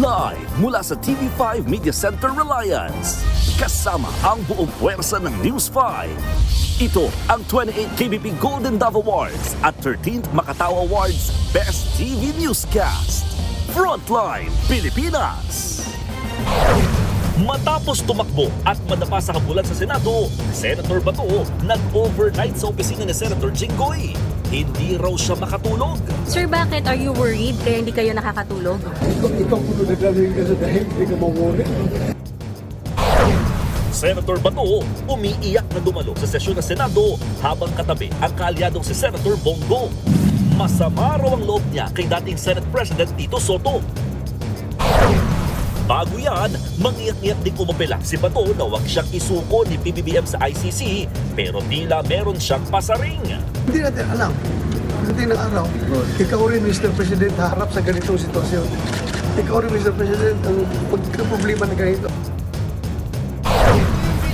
Live mula sa TV5 Media Center Reliance. Kasama ang buong puwersa ng News 5. Ito ang 28th KBP Golden Dove Awards at 13th Makatao Awards Best TV Newscast. Frontline Pilipinas! Matapos tumakbo at madapa sa habulan sa Senado, Senator Bato nag-overnight sa opisina ni Senator Jinggoy. Hindi raw siya makatulog. Sir, bakit? Are you worried kaya hindi kayo nakakatulog? Ikaw kung naglalawin ka sa dahil, hindi ka mawari. Senator Bato umiiyak na dumalo sa sesyon ng Senado habang katabi ang kaalyadong si Senator Bongo. Masama raw ang loob niya kay dating Senate President Tito Soto. Bago yan, mangiyak-iyak din umapela si Bato na huwag siyang isuko ni PBBM sa ICC pero tila meron siyang pasaring. Hindi natin alam. Pagdating ng araw, ikaw rin, Mr. President, harap sa ganitong sitwasyon. Ikaw rin, Mr. President, ang pagkaproblema na ganito.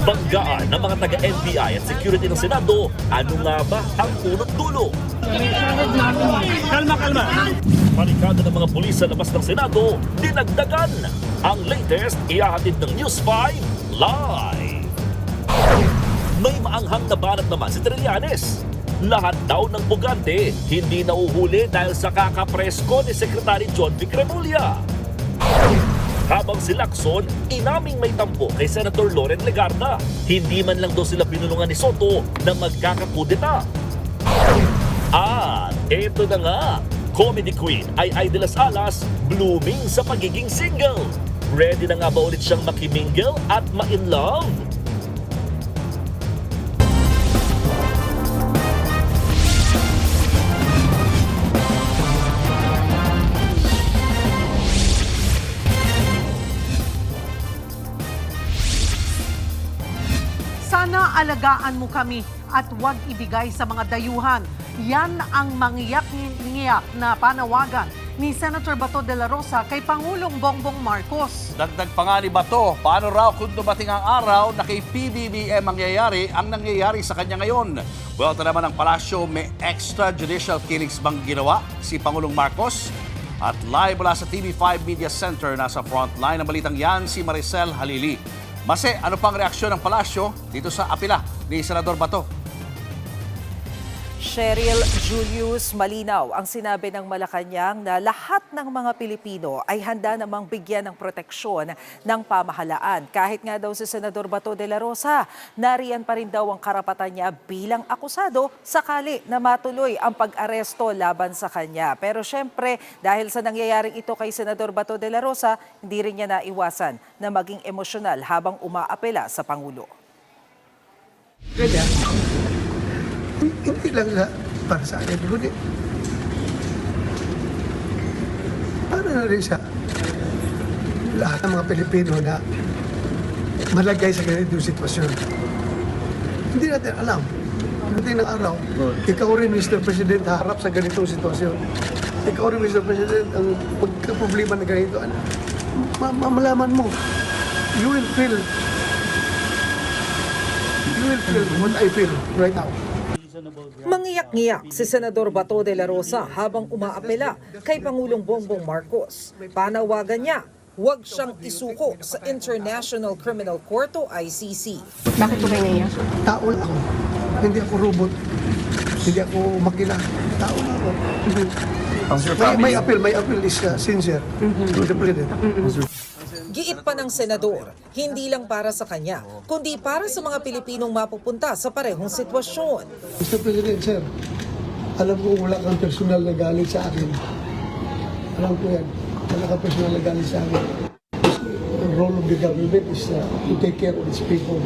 Banggaan ng mga taga-NBI at security ng Senado, ano nga ba ang punot dulo? Kalma. Barikada ng mga pulis sa labas ng Senado, dinagdagan. Ang latest, ihahatid ng News 5 Live. May maanghang na banat naman si Trillanes. Lahat daw ng bugante hindi nauhuli dahil sa kakapresko ni Secretary John Vic Remulla. Habang si Lacson, inaming may tampo kay Senator Loren Legarda. Hindi man lang daw sila binulungan ni Soto na magkakakudeta. At eto na nga, comedy queen ay Aida Las Alas blooming sa pagiging single. Ready na nga ba ulit siyang makimingle at ma-in-love? Sana alagaan mo kami at huwag ibigay sa mga dayuhan. Yan ang mangiyak-ngiyak na panawagan ni Senator Bato de la Rosa kay Pangulong Bongbong Marcos. Dagdag pa nga ni Bato, paano raw kung dumating ang araw na kay PBBM mangyayari ang nangyayari sa kanya ngayon? Well, ito naman ang palasyo, may extrajudicial killings bang ginawa si Pangulong Marcos? At live mula sa TV5 Media Center, nasa frontline ng balitang yan si Maricel Halili. Mase, ano pang reaksyon ng palasyo dito sa apela ni Senador Bato? Cheryl Julius, malinaw ang sinabi ng Malacanang na lahat ng mga Pilipino ay handa namang bigyan ng proteksyon ng pamahalaan. Kahit nga daw si Senador Bato de la Rosa, nariyan pa rin daw ang karapatan niya bilang akusado sakali na matuloy ang pag-aresto laban sa kanya. Pero syempre, dahil sa nangyayaring ito kay Senador Bato de la Rosa, hindi rin niya naiwasan na maging emosyonal habang umaapela sa Pangulo. Kanya, hindi lang para sa akin, kundi para na rin sa lahat ng mga Pilipino na malagay sa ganitong sitwasyon. Hindi natin alam. Pagdating ng araw, ikaw rin, Mr. President, harap sa ganitong sitwasyon. Ikaw rin, Mr. President, ang pagkaproblema na ganito. Mamalaman mo. You will feel what I feel right now. Mangiyak-ngiyak si Senador Bato de la Rosa habang umaapela kay Pangulong Bongbong Marcos. Panawagan niya, huwag siyang isuko sa International Criminal Court o ICC. Bakit po kayo naiyak? Tao lang ako. Hindi ako robot. Hindi ako makina. Tao lang ako. May appeal is sincere to the President. Giit pa ng senador, hindi lang para sa kanya, kundi para sa mga Pilipinong mapupunta sa parehong sitwasyon. Mr. President, sir, alam ko wala kang personal na galit sa akin. Alam ko yan. Wala kang personal na galit sa akin. The role of the government is to take care of its people.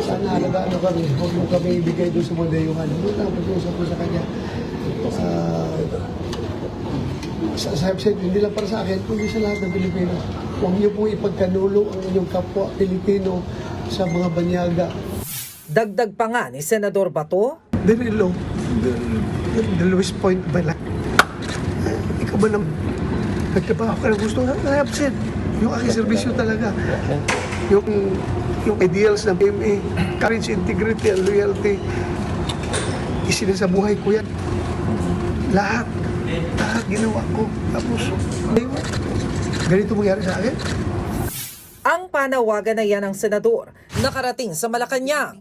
Sana alagaan mo kami. Huwag mo kami ibigay doon sa mga dayuhan. Doon lang pag-uusap ko sa kanya. I've said, hindi lang para sa akin, kundi sa lahat ng Pilipino. Huwag niyo pong ipagkanulo ang inyong kapwa Pilipino sa mga banyaga. Dagdag pa nga ni Senador Bato, Very low. The lowest point of my life. Ikaw ba naman? Nagtrabaho ka ng gusto? I have said, yung aking servisyo talaga. Yung ideals ng PMA, courage, integrity, and loyalty, isinasabuhay ko yan. Lahat. ginawa ko. Tapos, ganito mangyari sa akin. Ang panawagan na yan ng senador nakarating sa Malacanang.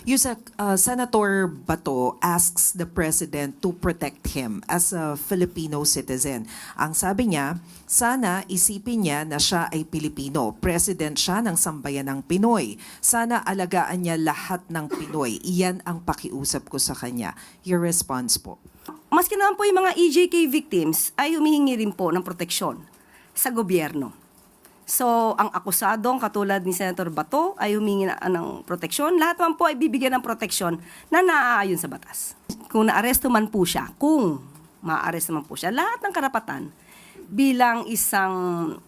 Yusek, Senator Bato asks the President to protect him as a Filipino citizen. Ang sabi niya, sana isipin niya na siya ay Pilipino. President siya ng sambayanang Pinoy. Sana alagaan niya lahat ng Pinoy. Iyan ang pakiusap ko sa kanya. Your response po. Maski naman po yung mga EJK victims ay humihingi rin po ng proteksyon sa gobyerno. So, ang akusadong katulad ni Senator Bato ay humingi ng proteksyon. Lahat naman po ay bibigyan ng proteksyon na naaayon sa batas. Kung naaresto man po siya, kung maaaresto man po siya, lahat ng karapatan bilang isang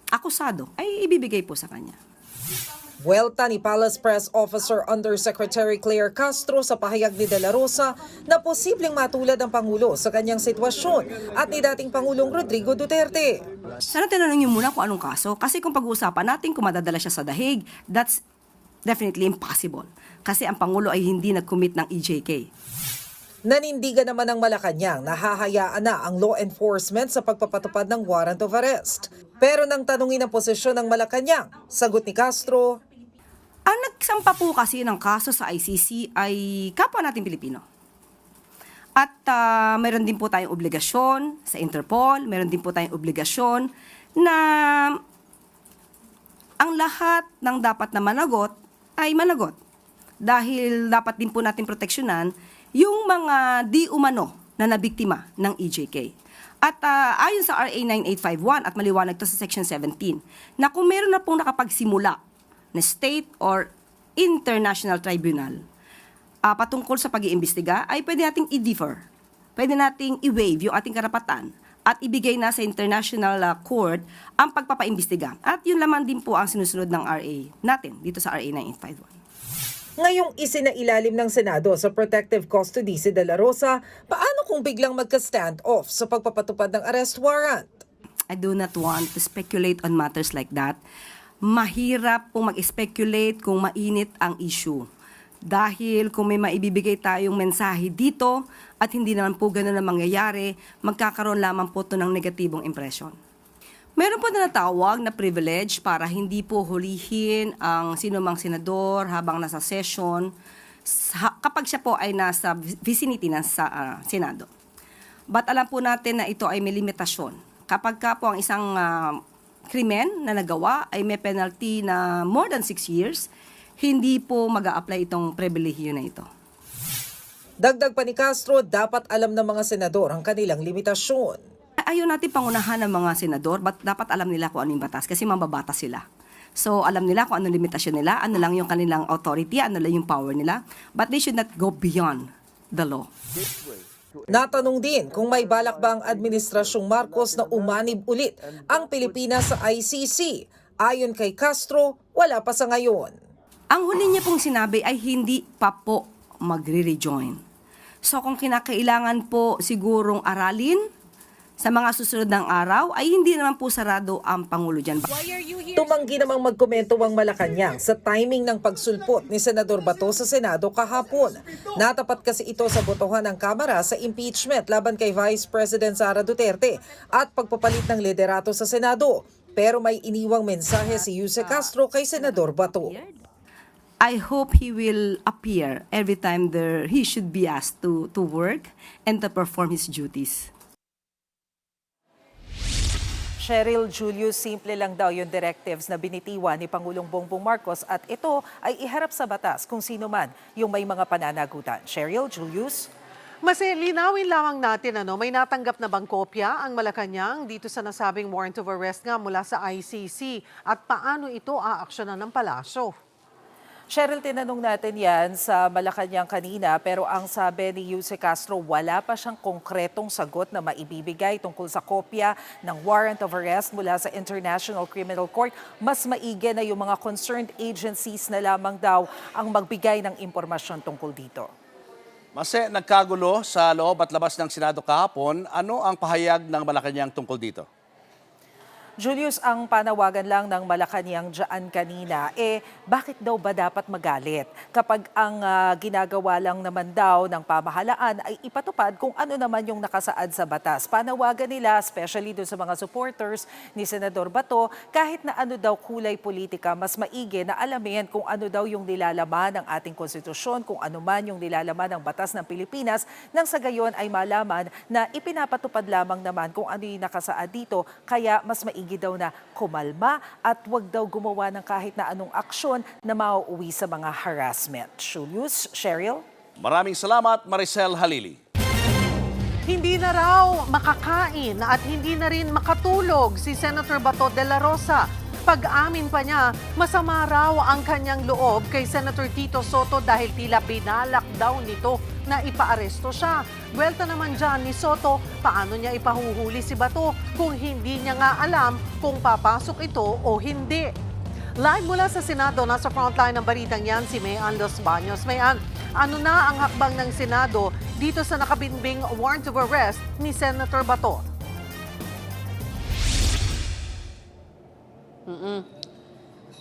akusado ay ibibigay po sa kanya. Buwelta ni Palace Press Officer Undersecretary Claire Castro sa pahayag ni De La Rosa na posibleng matulad ang Pangulo sa kanyang sitwasyon at ni dating Pangulong Rodrigo Duterte. Sana tinanong niyo muna kung anong kaso. Kasi kung pag-uusapan natin kung madadala siya sa dahig, that's definitely impossible. Kasi ang Pangulo ay hindi nag-commit ng EJK. Nanindigan naman ng Malacanang na hahayaan na ang law enforcement sa pagpapatupad ng warrant of arrest. Pero nang tanungin ang posisyon ng Malacanang, sagot ni Castro, Ang nagsampa po kasi ng kaso sa ICC ay kapwa nating Pilipino. At mayroon din po tayong obligasyon sa Interpol, mayroon din po tayong obligasyon na ang lahat ng dapat na managot ay managot. Dahil dapat din po natin proteksyonan yung mga di umano na nabiktima ng EJK. At ayon sa RA 9851 at maliwanag to sa Section 17, na kung meron na pong nakapagsimula na state or international tribunal patungkol sa pag-iimbestiga, ay pwede nating i-defer. Pwede nating i-waive yung ating karapatan at ibigay na sa international court ang pagpapaimbestiga. At yun lamang din po ang sinusunod ng RA natin dito sa RA 9851. ngayong isinailalim ng Senado sa protective custody si De La Rosa, paano kung biglang magka-stand off sa pagpapatupad ng arrest warrant? I do not want to speculate on matters like that. Mahirap pong mag-speculate kung mainit ang issue. Dahil kung may maibibigay tayong mensahe dito at hindi naman po ganun ang mangyayari, magkakaroon lamang po ito ng negatibong impression. Meron po na natawag na privilege para hindi po hulihin ang sinumang senador habang nasa session kapag siya po ay nasa vicinity ng Senado. But alam po natin na ito ay may limitasyon. Kapag ka po ang isang krimen na nagawa ay may penalty na more than 6 years, hindi po mag-a-apply itong pribilehiyo na ito. Dagdag pa ni Castro, dapat alam ng mga senador ang kanilang limitasyon. Ayaw natin pangunahan ng mga senador, but dapat alam nila kung ano yung batas kasi mambabatas sila. So alam nila kung ano limitasyon nila, ano lang yung kanilang authority, ano lang yung power nila, but they should not go beyond the law. Natanong din kung may balak ba ang Administrasyong Marcos na umanib ulit ang Pilipinas sa ICC. Ayon kay Castro, wala pa sa ngayon. Ang huli niya pong sinabi ay hindi pa po magre-rejoin. So kung kinakailangan po sigurong aralin sa mga susunod ng araw, ay hindi naman po sarado ang Pangulo dyan. Tumanggi namang magkomento ang Malacanang sa timing ng pagsulpot ni Senador Bato sa Senado kahapon. Natapat kasi ito sa botohan ng Kamara sa impeachment laban kay Vice President Sara Duterte at pagpapalit ng liderato sa Senado. Pero may iniwang mensahe si Yusek Castro kay Senador Bato. I hope he will appear every time he should be asked to work and to perform his duties. Cheryl Julius, simple lang daw yung directives na binitiwan ni Pangulong Bongbong Marcos at ito ay iharap sa batas kung sino man yung may mga pananagutan. Cheryl Julius? Mas linawin lamang natin, may natanggap na bang kopya ang Malacanang dito sa nasabing warrant of arrest nga mula sa ICC at paano ito aaksyonan ng palasyo? Cheryl, tinanong natin yan sa Malacanang kanina pero ang sabi ni Yusek Castro, wala pa siyang konkretong sagot na maibibigay tungkol sa kopya ng warrant of arrest mula sa International Criminal Court. Mas maigi na yung mga concerned agencies na lamang daw ang magbigay ng impormasyon tungkol dito. Mase, nagkagulo sa loob at labas ng Senado kahapon. Ano ang pahayag ng Malacanang tungkol dito? Julius, ang panawagan lang ng Malacanang dyan kanina, bakit daw ba dapat magalit kapag ang ginagawa lang naman daw ng pamahalaan ay ipatupad kung ano naman yung nakasaad sa batas? Panawagan nila, especially doon sa mga supporters ni Senador Bato, kahit na ano daw kulay politika, mas maigi na alamin kung ano daw yung nilalaman ng ating konstitusyon, kung ano man yung nilalaman ng batas ng Pilipinas, nang sa gayon ay malaman na ipinapatupad lamang naman kung ano yung nakasaad dito. Kaya mas maigi daw na kumalma at wag daw gumawa ng kahit na anong aksyon na mauuwi sa mga harassment. Julius, Cheryl? Maraming salamat, Maricel Halili. Hindi na raw makakain at hindi na rin makatulog si Senator Bato de la Rosa. Pag-amin pa niya, masama raw ang kanyang loob kay Senator Tito Soto dahil tila binalak daw nito na ipaaresto siya. Buwelta naman dyan ni Soto, paano niya ipahuhuli si Bato kung hindi niya nga alam kung papasok ito o hindi. Live mula sa Senado, nasa frontline ng balitang yan si Mayan Los Baños. Mayan, ano na ang hakbang ng Senado dito sa nakabinbing warrant of arrest ni Senator Bato?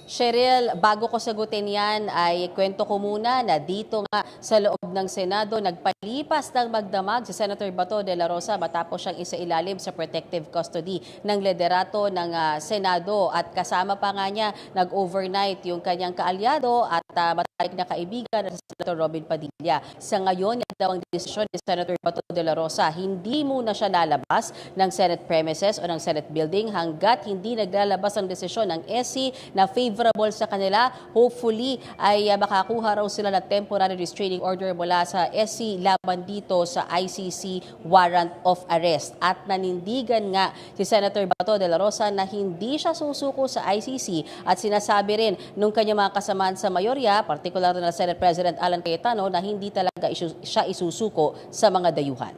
Cheryl, bago ko sagutin yan, ay kwento ko muna na dito nga sa loob ng Senado, nagpalipas ng magdamag si Senator Bato de la Rosa matapos siyang isailalim sa protective custody ng liderato ng Senado. At kasama pa nga niya, nag-overnight yung kanyang kaalyado at matalik na kaibigan na si Senator Robin Padilla. Sa ngayon, yan daw ang desisyon ni Senator Bato de la Rosa. Hindi muna siya lalabas ng Senate premises o ng Senate building hanggat hindi naglalabas ang desisyon ng SC na favorable sa kanila. Hopefully ay makakuha raw sila ng temporary restraining order mula sa SC laban dito sa ICC warrant of arrest. At nanindigan nga si Senator Bato de la Rosa na hindi siya susuko sa ICC at sinasabi rin nung kanyang mga kasamaan sa mayorya, partikular na Senate President Alan Cayetano, na hindi talaga siya isusuko sa mga dayuhan.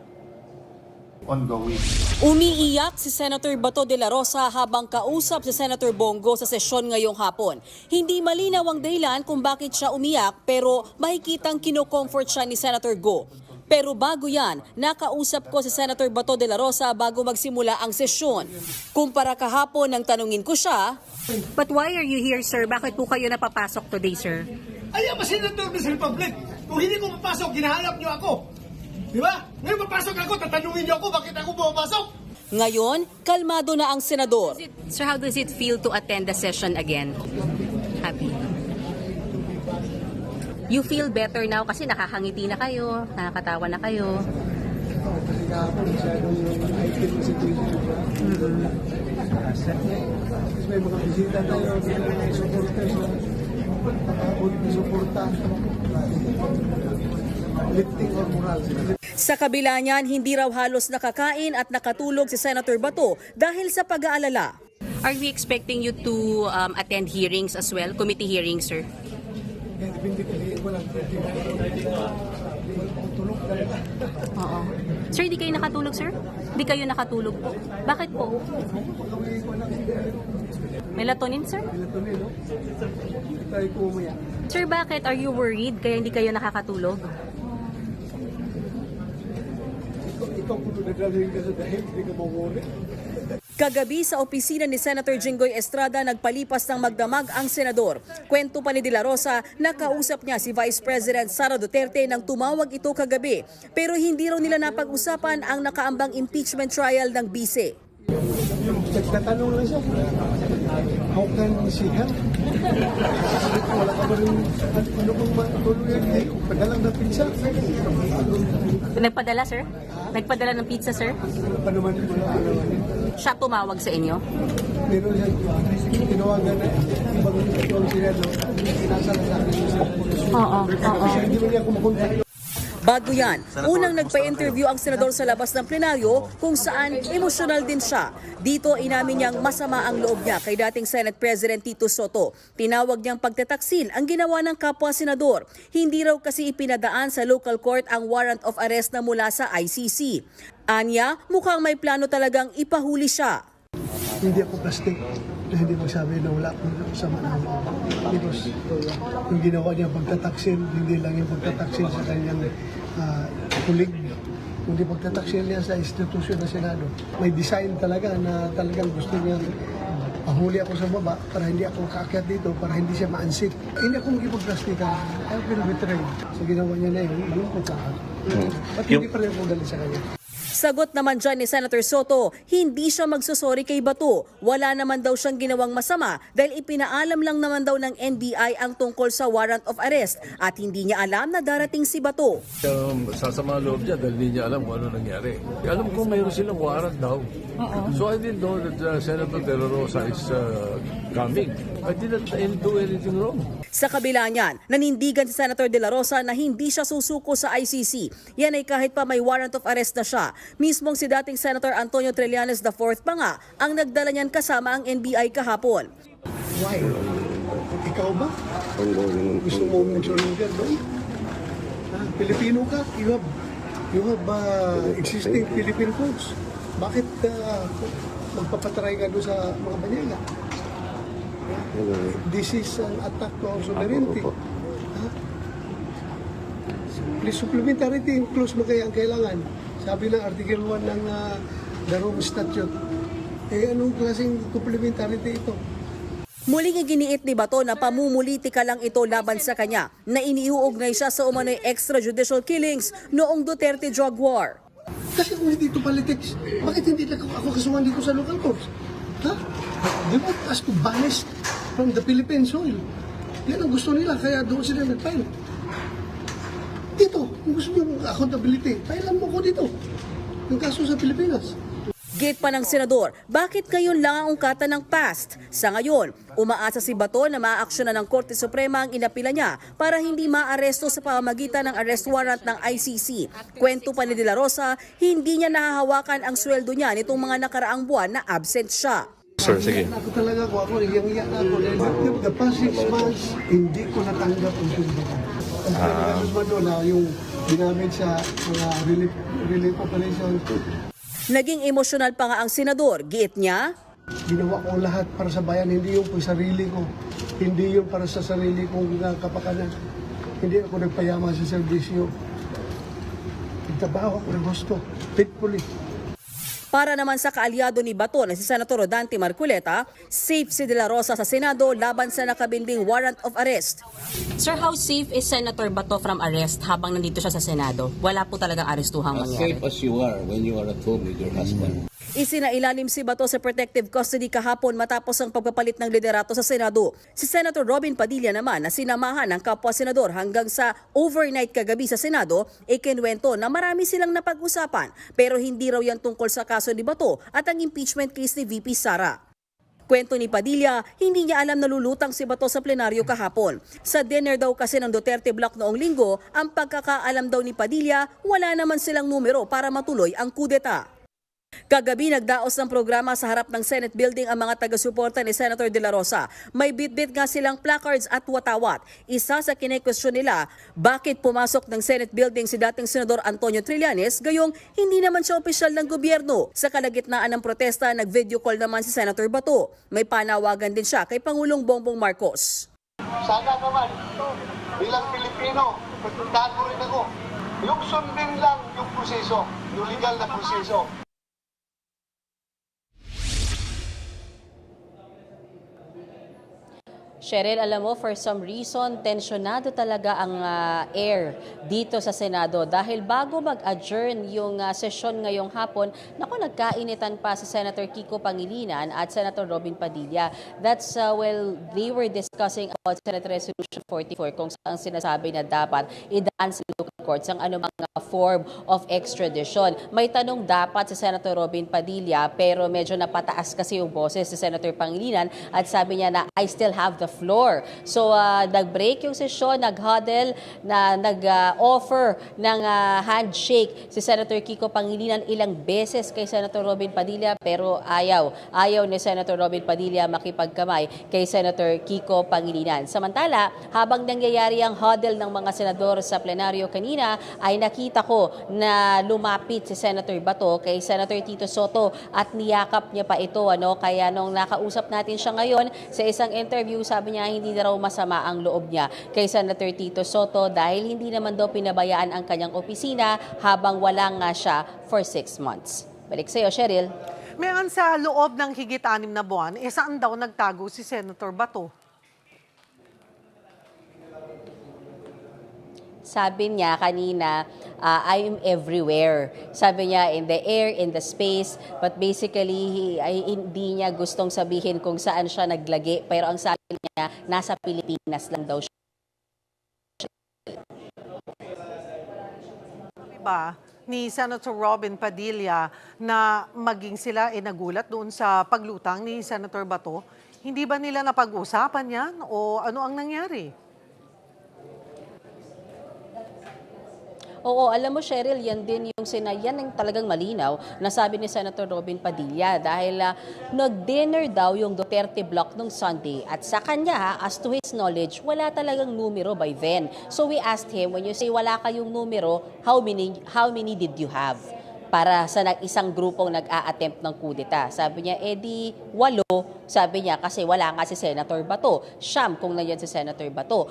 Ongoing. Umiiyak si Senator Bato de la Rosa habang kausap si Senator Bongo sa sesyon ngayong hapon. Hindi malinaw ang dahilan kung bakit siya umiyak pero makikitang kino-comfort siya ni Senator Go. Pero bago yan, nakausap ko si Senator Bato de la Rosa bago magsimula ang sesyon. Kumpara kahapon nang tanungin ko siya, But why are you here, sir? Bakit po kayo napapasok today, sir? Ay, ang Senator ng Republic. Kung hindi ko mapasok, ginahanap niyo ako. Di ba? Ngayon mapasok ako, tatanungin niyo ako bakit ako pumapasok. ngayon, kalmado na ang senador. Sir, how does it feel to attend the session again? Happy? You feel better now kasi nakakangiti na kayo, nakakatawa na kayo. May mga bisita tayo, may supporters, suporta, lifting or moral. Sa kabila niyan, hindi raw halos nakakain at nakatulog si Senator Bato dahil sa pag-aalala. Are we expecting you to attend hearings as well? Committee hearings, sir? Oo. Sir, hindi kayo nakatulog, sir? Hindi kayo nakatulog po. Bakit po? Melatonin, sir? Sir, bakit? Are you worried kaya hindi kayo nakakatulog? Kagabi sa opisina ni Senator Jinggoy Estrada, nagpalipas ng magdamag ang senador. Kwento pa ni De La Rosa, nakausap niya si Vice President Sara Duterte nang tumawag ito kagabi. Pero hindi raw nila napag-usapan ang nakaambang impeachment trial ng bise. Nagtatanong lang siya, how can she help? Wala ka ba rin, ano bang matuluyan? Padalang na pizza. Nagpadala, sir? Nagpadala ng pizza, sir? Panuman ko na alaman. Siya tumawag sa inyo? Meron siya, tinawagan na ibang itong sinado, sinasala sa akin sa pulisyon. Oo. Hindi mo niya ako makontak. Bago yan, unang nagpa-interview ang senador sa labas ng plenaryo kung saan emosyonal din siya. Dito inamin niyang masama ang loob niya kay dating Senate President Tito Soto. Tinawag niyang pagtataksil ang ginawa ng kapwa senador. Hindi raw kasi ipinadaan sa local court ang warrant of arrest na mula sa ICC. Anya, mukhang may plano talagang ipahuli siya. Hindi ako plastic na hindi magsabi na wala akong sama na because yung ginawa niya pagtataksil, hindi lang yung pagtataksil sa kanyang kulig, kundi pagtataksil niya sa institusyon ng Senado. May design talaga na talagang gusto niya Pahuli ako sa baba para hindi ako kaakyat dito, para hindi siya ma-unseat. Hindi ako magipag-plastikan. I will betray. Sa ginawa niya na yun, yung ko sa akin. Ba't hindi pa rin ako dali sa kanya? Sagot naman dyan ni Senator Soto, hindi siya magsusori kay Bato. Wala naman daw siyang ginawang masama dahil ipinaalam lang naman daw ng NBI ang tungkol sa warrant of arrest at hindi niya alam na darating si Bato. Sasama loob niya dahil hindi niya alam kung ano nangyari. Alam ko mayroon silang warrant daw. So I didn't know that Senator De La Rosa is coming. I didn't do anything wrong. Sa kabila niyan, nanindigan si Senator De La Rosa na hindi siya susuko sa ICC. Yan ay kahit pa may warrant of arrest na siya. Mismong si dating Senator Antonio Trillanes IV pa nga ang nagdala niyan kasama ang NBI kahapon. Why? Ikaw ba? Gusto mo mag-surrender doon? Pilipino ka? You have existing Philippine codes. Bakit magpapatry ka doon sa mga banyaga? This is an attack to our sovereignty. Please supplementarity, close mo kaya ang kailangan. Sabi ng Article 1 ng the Rome Statute. Anong klaseng complementarity ito? Muling iginiit ni Bato na pamumulitika lang ito laban sa kanya na iniuugnay siya sa umano'y extrajudicial killings noong Duterte drug war. Kasi kung hindi ito politics, bakit hindi ako kasuhan dito sa local courts? They want us to banish from the Philippine soil. Yan ang gusto nila, kaya doon sila nag-file. Dito, kung gusto nyo accountability, filean mo ko dito. Yung kaso sa Pilipinas. Gate pa ng senador, bakit ngayon lang ang ungkatan ng past? Sa ngayon, umaasa si Bato na maaaksyonan ng Korte Suprema ang inapila niya para hindi maaresto sa pamamagitan ng arrest warrant ng ICC. Kwento pa ni De La Rosa, hindi niya nahahawakan ang sweldo niya nitong mga nakaraang buwan na absent siya. Sir, sige. Ako talaga ako, hiyang-hiya na ako. The past 6 months, hindi ko natanggap ang sweldo ko. Ang sweldo na yung ginamit sa mga relief operation. Naging emosyonal pa nga ang senador. Giit niya, Ginawa ko lahat para sa bayan, hindi yung sa sarili ko. Hindi yung para sa sarili kong kapakanan. Hindi ako nagpayaman sa serbisyo. Nagtrabaho ako ng gusto, faithfully. para naman sa kaalyado ni Bato na si Senator Rodante Marculeta, safe si De La Rosa sa Senado laban sa nakabinding warrant of arrest. Sir, how safe is Senator Bato from arrest habang nandito siya sa Senado? Wala po talagang arestuhang mangyari. As safe as you are when you are at home with your husband. Isinailalim si Bato sa protective custody kahapon matapos ang pagpapalit ng liderato sa Senado. Si Senator Robin Padilla naman na sinamahan ng kapwa-senador hanggang sa overnight kagabi sa Senado, ikinwento na marami silang napag-usapan pero hindi raw yan tungkol sa kaso ni Bato at ang impeachment case ni VP Sara. Kwento ni Padilla, hindi niya alam na lulutang si Bato sa plenaryo kahapon. Sa dinner daw kasi ng Duterte Block noong linggo, ang pagkakaalam daw ni Padilla, wala naman silang numero para matuloy ang kudeta. Kagabi nagdaos ng programa sa harap ng Senate building ang mga taga-suporta ni Senator De La Rosa. May bit-bit nga silang placards at watawat. Isa sa kine-question nila, bakit pumasok ng Senate building si dating Senador Antonio Trillanes gayong hindi naman siya opisyal ng gobyerno. Sa kalagitnaan ng protesta, nag-video call naman si Senator Bato. May panawagan din siya kay Pangulong Bongbong Marcos. Sana naman, bilang Pilipino, pagpuntahan mo rin ako. Yung sundin lang yung proseso, yung legal na proseso. Cheryl, alam mo, for some reason, tensyonado talaga ang air dito sa Senado dahil bago mag-adjourn yung sesyon ngayong hapon, nagkainitan pa si Senator Kiko Pangilinan at Senator Robin Padilla. That's they were discussing about Senate Resolution 44 kung saan sinasabi na dapat idaan sa local courts ang anumang form of extradition. May tanong dapat si Senator Robin Padilla pero medyo napataas kasi yung boses si Senator Pangilinan at sabi niya na I still have the floor. So, nag-break yung sesyon, nag-huddle, nag-offer ng handshake si Senator Kiko Pangilinan ilang beses kay Senator Robin Padilla pero ayaw ni Senator Robin Padilla makipagkamay kay Senator Kiko Pangilinan. Samantala, habang nangyayari ang huddle ng mga senador sa plenaryo kanina, ay nakita ko na lumapit si Senator Bato kay Senator Tito Soto at niyakap niya pa ito. Kaya nung nakausap natin siya ngayon sa isang interview, sabi niya hindi na raw masama ang loob niya kay Senator Tito Soto dahil hindi naman daw pinabayaan ang kanyang opisina habang wala nga siya for 6 months. Balik sa iyo, Cheryl. Mayan sa loob ng higit 6 na buwan, saan daw nagtago si Senator Bato? Sabi niya kanina, I'm everywhere. Sabi niya, in the air, in the space, but basically, hindi niya gustong sabihin kung saan siya naglagi. Pero ang sabi niya, nasa Pilipinas lang daw siya. Ba ni Senator Robin Padilla na maging sila nagulat doon sa paglutang ni Senator Bato? Hindi ba nila napag-usapan yan o ano ang nangyari? Oo, alam mo Cheryl, yan din yung yan ang talagang malinaw na sabi ni Senator Robin Padilla dahil nag-dinner daw yung Duterte block nung Sunday at sa kanya, as to his knowledge, wala talagang numero by then. So we asked him, when you say wala kayong numero, how many did you have? Para sa isang grupong nag-a-attempt ng kudeta. Sabi niya, 8, sabi niya, kasi wala nga si Senator Bato. Siyam kung nandiyan si Senator Bato.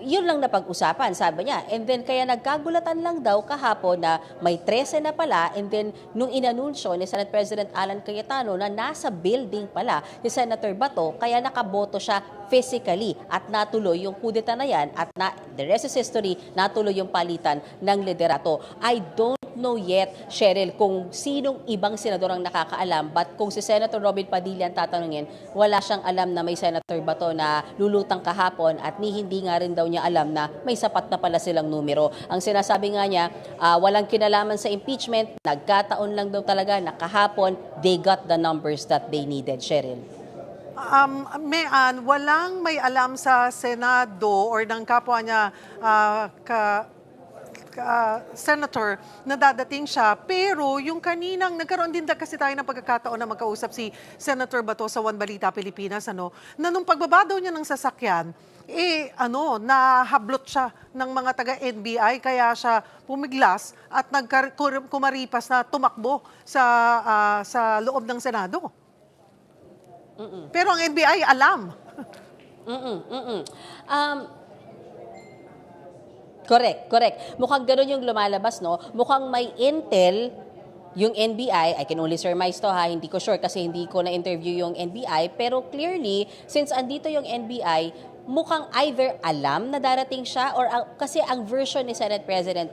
Yun lang napag-usapan, sabi niya. And then, kaya nagkagulatan lang daw kahapon na may 13 na pala. And then, nung inanunsyo ni Senate President Alan Cayetano na nasa building pala si Senator Bato, kaya nakaboto siya physically at natuloy yung kudeta na yan at the rest is history, natuloy yung palitan ng liderato. I don't know yet, Cheryl, kung sinong ibang senador ang nakakaalam, but kung si Senator Robin Padilla ang tatanungin, wala siyang alam na may Senator Bato na lulutang kahapon at hindi nga rin daw niya alam na may sapat na pala silang numero. Ang sinasabi nga niya, walang kinalaman sa impeachment, nagkataon lang daw talaga na kahapon, they got the numbers that they needed, Cheryl. Walang may alam sa Senado or ng kapwa niya Senator na dadating siya, pero yung kaninang nagkaroon din kasi tayo ng pagkakataon na magkausap si Senator Bato sa One Balita Pilipinas, na nung pagbaba daw niya ng sasakyan, nahablot siya ng mga taga-NBI kaya siya pumiglas at kumaripas na tumakbo sa loob ng Senado. Pero ang NBI alam. Correct. Mukhang gano'n yung lumalabas, no? Mukhang may intel yung NBI. I can only surmise to hindi ko sure kasi hindi ko na-interview yung NBI. Pero clearly, since andito yung NBI, mukhang either alam na darating siya or kasi ang version ni Senate President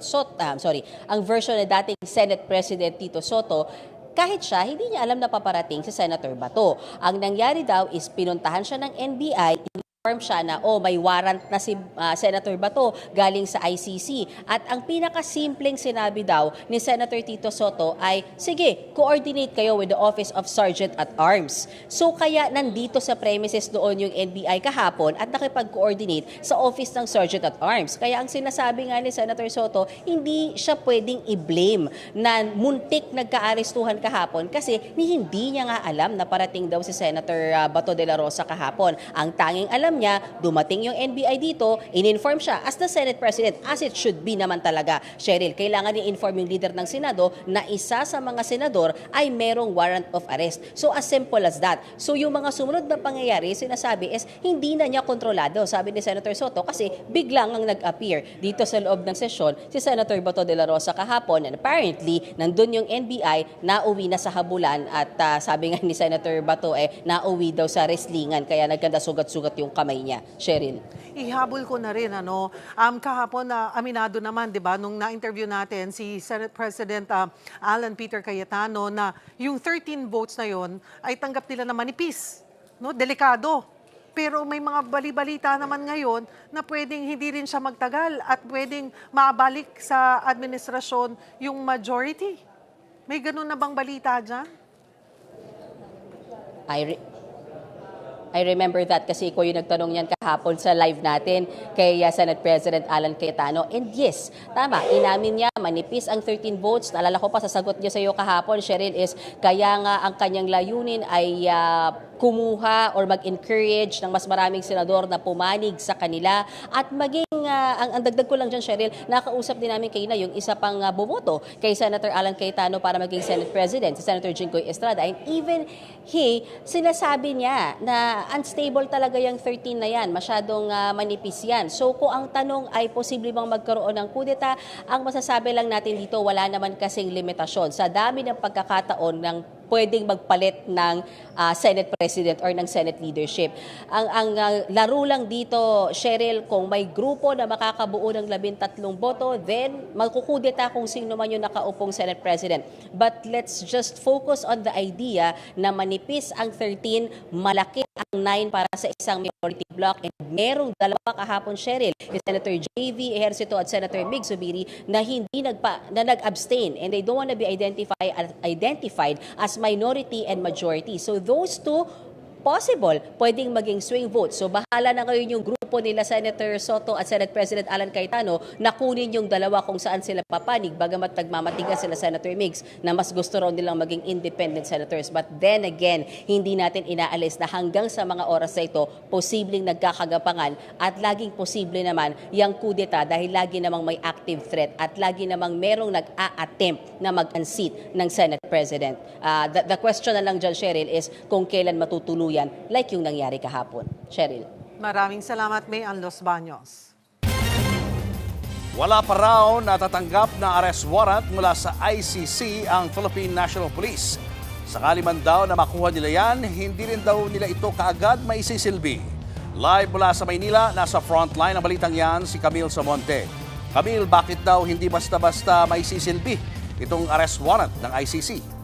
ang version ni dating Senate President Tito Soto, kahit siya, hindi niya alam na paparating si Senator Bato. Ang nangyari daw is pinuntahan siya ng NBI, inform siya na, may warrant na si Senator Bato galing sa ICC. At ang pinakasimpleng sinabi daw ni Senator Tito Soto ay, sige, coordinate kayo with the Office of Sergeant at Arms. So kaya nandito sa premises doon yung NBI kahapon at nakipag-coordinate sa Office ng Sergeant at Arms. Kaya ang sinasabi nga ni Senator Soto, hindi siya pwedeng i-blame na muntik nagka-arestuhan kahapon kasi hindi niya nga alam na parating daw si Senator Bato de la Rosa kahapon. Ang tanging alam niya, dumating yung NBI dito, in-inform siya as the Senate President, as it should be naman talaga. Cheryl, kailangan i-inform yung leader ng Senado na isa sa mga senador ay merong warrant of arrest. So as simple as that. So yung mga sumunod na pangyayari, sinasabi is hindi na niya kontrolado, sabi ni Senator Soto, kasi biglang ang nag-appear dito sa loob ng sesyon si Senator Bato de la Rosa kahapon and apparently nandun yung NBI, nauwi na sa habulan at sabi nga ni Senator Bato nauwi daw sa wrestlingan kaya nagkanda sugat-sugat yung kamay niya. Cheryl. Ihabol ko na rin, kahapon na aminado naman, di ba, nung na-interview natin si Senate President Alan Peter Cayetano na yung 13 votes na yon ay tanggap nila na manipis, delikado. Pero may mga bali-balita naman ngayon na pwedeng hindi rin siya magtagal at pwedeng maabalik sa administrasyon yung majority. May ganun na bang balita dyan? I remember that kasi ko yung nagtanong niyan kahapon sa live natin kay Senate President Alan Cayetano. And yes, tama, inamin niya, manipis ang 13 votes. Naalala ko pa sa sagot niya sa iyo kahapon, Cheryl, is kaya nga ang kanyang layunin ay kumuha or mag-encourage ng mas maraming senador na pumanig sa kanila at maging, ang dagdag ko lang dyan, Cheryl, nakausap din namin kayo na yung isa pang bumoto kay Senator Alan Cayetano para maging Senate President, si Senator Jinggoy Estrada. And even sinasabi niya na unstable talaga yung 13 na yan, masyadong manipis yan. So kung ang tanong ay posible bang magkaroon ng kudeta, ang masasabi lang natin dito, wala naman kasing limitasyon. Sa dami ng pagkakataon ng pwedeng magpalit ng Senate President or ng Senate leadership. Ang laro lang dito, Cheryl, kung may grupo na makakabuo ng 13 boto, then magkukudeta kung sino man yung nakaupong Senate President. But let's just focus on the idea na manipis ang 13, malaki ang 9 para sa isang majority block. And merong dalawa kahapon, Cheryl, Senator J.V. Ejercito at Senator Mig Zubiri na nag-abstain and they don't want to be identified as minority and majority. So those two, possible, pwedeng maging swing vote. So bahala na ngayon yung grupo nila Senator Soto at Senate President Alan Cayetano na kunin yung dalawa kung saan sila papanig, bagamat nagmamatigas sila Senator Migs na mas gusto raw nilang maging independent senators. But then again, hindi natin inaalis na hanggang sa mga oras na ito, posibleng nagkakagapangan at laging posible naman yung kudeta dahil lagi namang may active threat at lagi namang merong nag-a-attempt na mag-unseat ng Senate President. The question na lang dyan, Cheryl, is kung kailan matutuluyan like yung nangyari kahapon. Cheryl. Maraming salamat, May Ann Los Baños. Wala pa raw natatanggap na arrest warrant mula sa ICC ang Philippine National Police. Sakali man daw na makuha nila yan, hindi rin daw nila ito kaagad maisisilbi. Live mula sa Maynila, nasa frontline ng balitang yan si Camille Samonte. Camille, bakit daw hindi basta-basta maisisilbi itong arrest warrant ng ICC?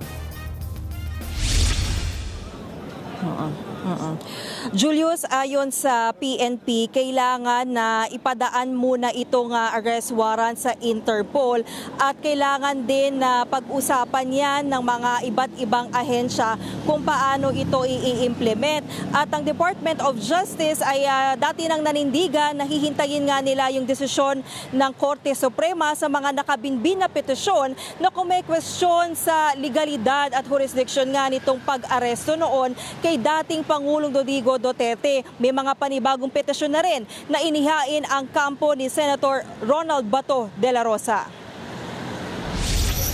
Julius, ayon sa PNP, kailangan na ipadaan muna itong arrest warrant sa Interpol at kailangan din na pag-usapan yan ng mga iba't ibang ahensya kung paano ito i-implement. At ang Department of Justice ay dati nang nanindigan, nahihintayin nga nila yung desisyon ng Korte Suprema sa mga nakabinbin na petisyon na kung may question sa legalidad at jurisdiction nga nitong pag-aresto noon kay dating Pangulong Rodrigo Duterte. May mga panibagong petisyon na rin na inihain ang kampo ni Senator Ronald Bato de la Rosa.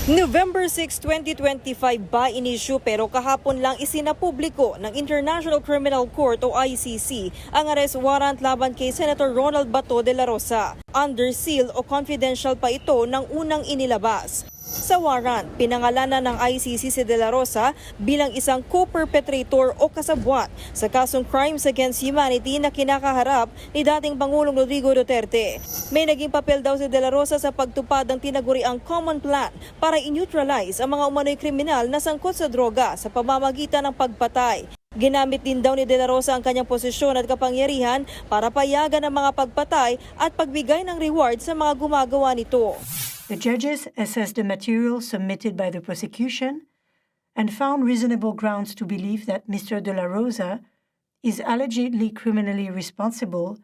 November 6, 2025 ba inisyu pero kahapon lang isinapubliko ng International Criminal Court o ICC ang arrest warrant laban kay Senator Ronald Bato de la Rosa. Under seal o confidential pa ito ng unang inilabas. Sa warrant, pinangalanan ng ICC si De La Rosa bilang isang co-perpetrator o kasabwat sa kasong crimes against humanity na kinakaharap ni dating Pangulong Rodrigo Duterte. May naging papel daw si De La Rosa sa pagtupad ng tinaguriang common plan para i-neutralize ang mga umano'y kriminal na sangkot sa droga sa pamamagitan ng pagpatay. Ginamit din daw ni De La Rosa ang kanyang posisyon at kapangyarihan para payagan ang mga pagpatay at pagbigay ng reward sa mga gumagawa nito. The judges assessed the material submitted by the prosecution and found reasonable grounds to believe that Mr. De La Rosa is allegedly criminally responsible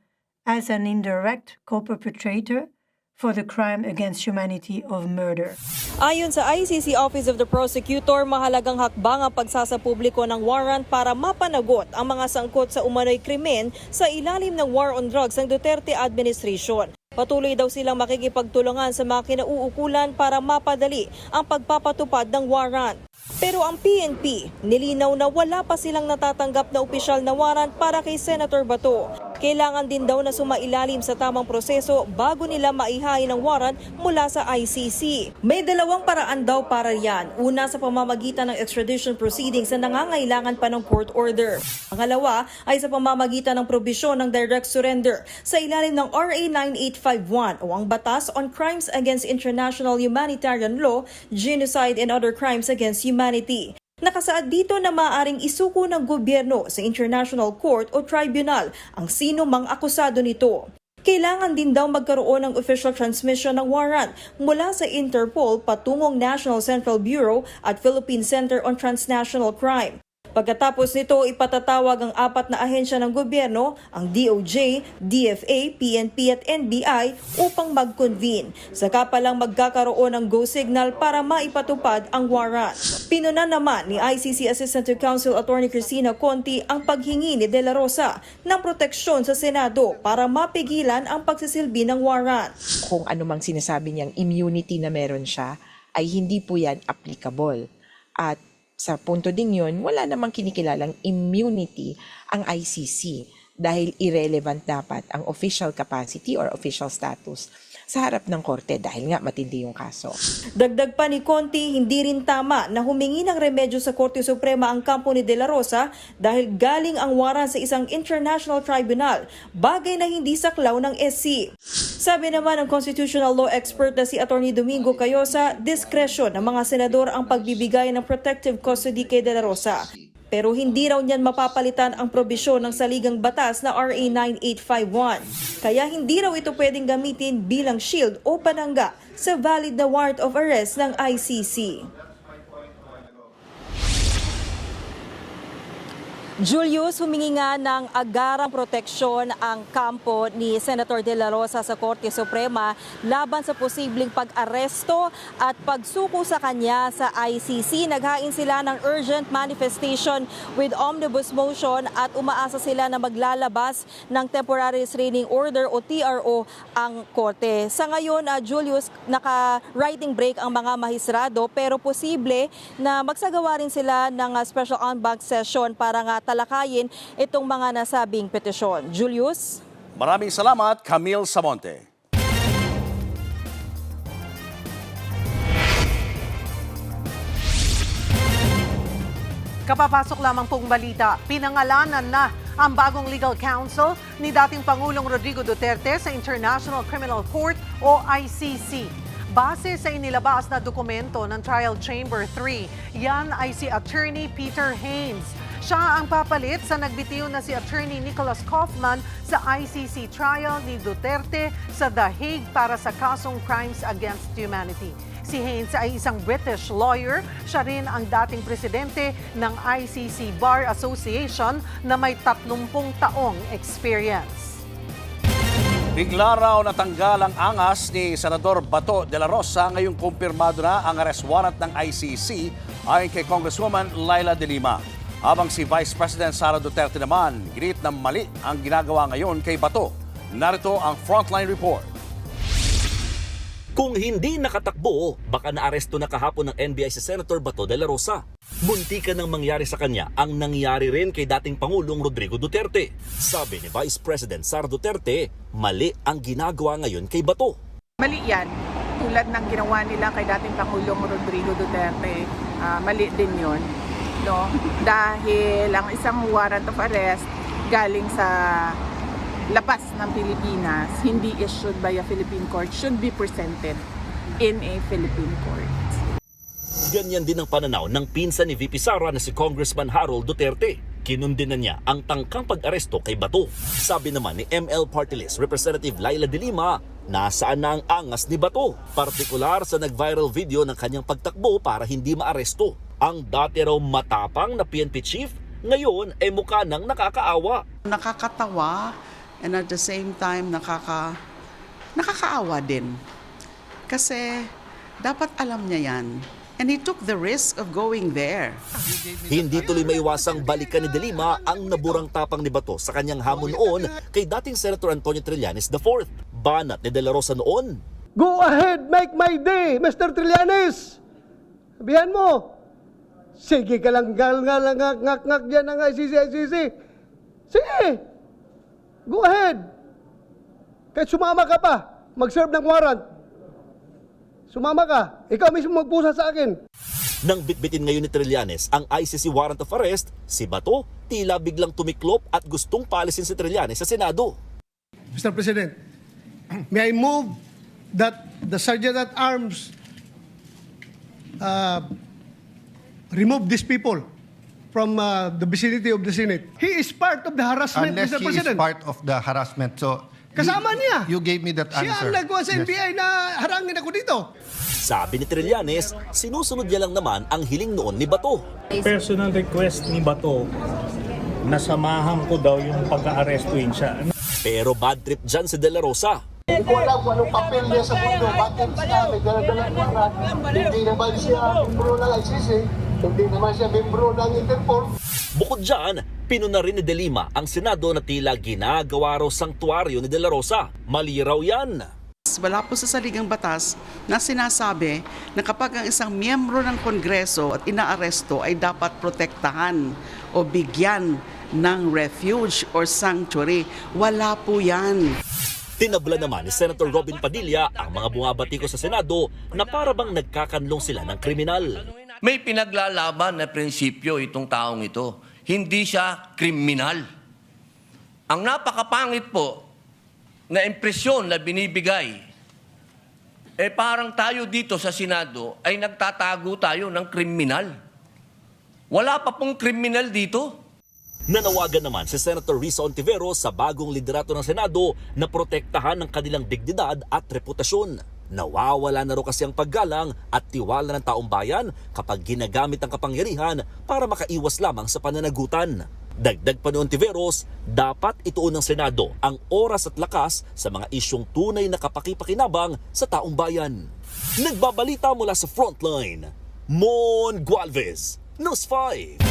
as an indirect co-perpetrator for the crime against humanity of murder. Ayon sa ICC Office of the Prosecutor, mahalagang hakbang ang pagsasapubliko ng warrant para mapanagot ang mga sangkot sa umano'y krimen sa ilalim ng war on drugs ng Duterte administration. Patuloy daw silang makikipagtulungan sa mga kinauukulan para mapadali ang pagpapatupad ng warrant. Pero ang PNP, nilinaw na wala pa silang natatanggap na opisyal na warrant para kay Senator Bato. Kailangan din daw na sumailalim sa tamang proseso bago nila maihain ang warrant mula sa ICC. May dalawang paraan daw para yan. Una, sa pamamagitan ng extradition proceedings na nangangailangan pa ng court order. Pangalawa ay sa pamamagitan ng probisyon ng direct surrender sa ilalim ng RA 9851 o ang Batas on Crimes Against International Humanitarian Law, Genocide and Other Crimes Against Humanity. Nakasaad dito na maaaring isuko ng gobyerno sa International Court o Tribunal ang sino mang akusado nito. Kailangan din daw magkaroon ng official transmission ng warrant mula sa Interpol patungong National Central Bureau at Philippine Center on Transnational Crime. Pagkatapos nito, ipatatawag ang 4 na ahensya ng gobyerno, ang DOJ, DFA, PNP at NBI upang mag-convene. Saka pa lang magkakaroon ng go signal para maipatupad ang warrant. Pinunan naman ni ICC Assistant to Counsel Attorney Cristina Conti ang paghingi ni De La Rosa ng proteksyon sa Senado para mapigilan ang pagsisilbi ng warrant. Kung anumang sinasabi niyang immunity na meron siya, ay hindi po yan applicable. At sa punto ding yun, wala namang kinikilalang immunity ang ICC dahil irrelevant dapat ang official capacity or official status sa harap ng korte dahil nga matindi yung kaso. Dagdag pa ni Conti, hindi rin tama na humingi ng remedyo sa Korte Suprema ang kampo ni De La Rosa dahil galing ang waran sa isang international tribunal, bagay na hindi saklaw ng SC. Sabi naman ng constitutional law expert na si Atty. Domingo Cayosa, diskresyon ng mga senador ang pagbibigay ng protective custody kay De La Rosa. Pero hindi raw niyan mapapalitan ang probisyon ng saligang batas na RA 9851. Kaya hindi raw ito pwedeng gamitin bilang shield o panangga sa valid na warrant of arrest ng ICC. Julius, humingi nga ng agarang proteksyon ang kampo ni Senator De La Rosa sa Korte Suprema laban sa posibleng pag-aresto at pagsuko sa kanya sa ICC. Naghain sila ng urgent manifestation with omnibus motion at umaasa sila na maglalabas ng temporary restraining order o TRO ang korte. Sa ngayon, Julius, naka-writing break ang mga mahisrado pero posible na magsagawa rin sila ng special en banc session para nga talakayin itong mga nasabing petisyon. Julius? Maraming salamat, Camille Samonte. Kapapasok lamang pong balita, pinangalanan na ang bagong legal counsel ni dating Pangulong Rodrigo Duterte sa International Criminal Court o ICC. Base sa inilabas na dokumento ng Trial Chamber 3, yan ay si Attorney Peter Haynes. Siya ang papalit sa nagbitiw na si Attorney Nicholas Kaufman sa ICC trial ni Duterte sa The Hague para sa kasong Crimes Against Humanity. Si Haynes ay isang British lawyer. Siya rin ang dating presidente ng ICC Bar Association na may 30 taong experience. Bigla raw natanggal ang angas ni Senador Bato de la Rosa ngayong kumpirmado na ang arrest warrant ng ICC ayon kay Congresswoman Laila De Lima. Habang si Vice President Sara Duterte naman, ginit na mali ang ginagawa ngayon kay Bato. Narito ang Frontline Report. Kung hindi nakatakbo, baka naaresto na kahapon ng NBI si Senator Bato de la Rosa. Muntikan nang mangyari sa kanya ang nangyari rin kay dating Pangulong Rodrigo Duterte. Sabi ni Vice President Sara Duterte, mali ang ginagawa ngayon kay Bato. Mali yan. Tulad ng ginawa nila kay dating Pangulong Rodrigo Duterte, mali din yun. No? Dahil ang isang warrant of arrest galing sa labas ng Pilipinas, hindi issued by a Philippine court, should be presented in a Philippine court. Ganyan din ang pananaw ng pinsan ni VP Sara na si Congressman Harold Duterte. Kinundin na niya ang tangkang pag-aresto kay Bato. Sabi naman ni ML Party List Representative Laila De Lima, nasaan na ang angas ni Bato, partikular sa nag-viral video ng kanyang pagtakbo para hindi maaresto. Ang dati raw matapang na PNP chief, ngayon ay mukha nang nakakaawa. Nakakatawa and at the same time nakakaawa din. Kasi dapat alam niya yan. And he took the risk of going there. Hindi tuloy maiwasang balikan ni De Lima ang naburang tapang ni Bato sa kanyang hamon noon kay dating Senator Antonio Trillanes IV. Banat ni De La Rosa noon, Go ahead, make my day, Mr. Trillanes! Sabihan mo, sige ka lang, ngak dyan ng ICC. Sige, go ahead. Kahit sumama ka pa, mag-serve ng warrant. Sumama ka, ikaw mismo magpusa sa akin. Nang bitbitin ngayon ni Trillanes ang ICC warrant of arrest, si Bato tila biglang tumiklop at gustong paalisin si Trillanes sa Senado. Mr. President, may I move that the Sergeant-at-Arms remove these people from the vicinity of the Senate. He is part of the harassment, Unless Mr. he President. is part of the harassment. So Kasama niya. You gave me that answer. Siya ang nagawa sa NBI na harangin ako dito. Sabi ni Trillanes, sinusunod niya lang naman ang hiling noon ni Bato. Personal request ni Bato, nasamahan ko daw yung pagka-arestuin siya. Pero bad trip dyan si De La Rosa. Hindi ko alam kung anong papel niya sa mundo. Bakit siya may dala-dalang warrant? Hindi naman siya membro ng ICC. Hindi naman siya membro ng Interpol. Bukod dyan, pinuna rin ni De Lima ang Senado na tila ginagawa raw sanktuaryo ni De La Rosa. Mali raw yan. Wala po sa saligang batas na sinasabi na kapag ang isang miyembro ng Kongreso at inaaresto ay dapat protektahan o bigyan ng refuge or sanctuary. Wala po yan. Tinabla naman ni Senator Robin Padilla ang mga bumabati ko sa Senado na para bang nagkakanlong sila ng kriminal. May pinaglalaban na prinsipyo itong taong ito. Hindi siya kriminal. Ang napakapangit po na impresyon na binibigay, parang tayo dito sa Senado ay nagtatago tayo ng kriminal. Wala pa pong kriminal dito. Nanawagan naman si Senator Risa Ontiveros sa bagong liderato ng Senado na protektahan ang kanilang dignidad at reputasyon. Nawawala na raw kasi ang paggalang at tiwala ng taong bayan kapag ginagamit ang kapangyarihan para makaiwas lamang sa pananagutan. Dagdag pa ni Ontiveros, dapat ituon ng Senado ang oras at lakas sa mga isyong tunay na kapakipakinabang sa taong bayan. Nagbabalita mula sa Frontline, Mon Gualvez, News 5.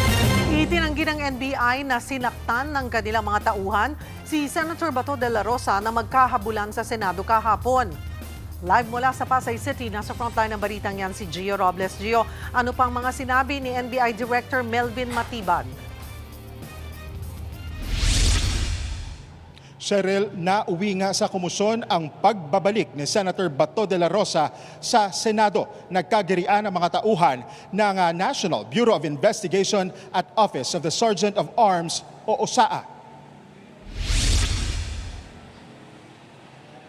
Itinanggi ng NBI na sinaktan ng kanilang mga tauhan si Senator Bato de la Rosa na magkahabulan sa Senado kahapon. Live mula sa Pasay City, nasa frontline ng balitang yan si Gio Robles. Gio, ano pang mga sinabi ni NBI Director Melvin Matibag? Cheryl, nauwi nga sa komisyon ang pagbabalik ni Senator Bato de la Rosa sa Senado. Nagkagirian ang mga tauhan ng National Bureau of Investigation at Office of the Sergeant of Arms o OSAA.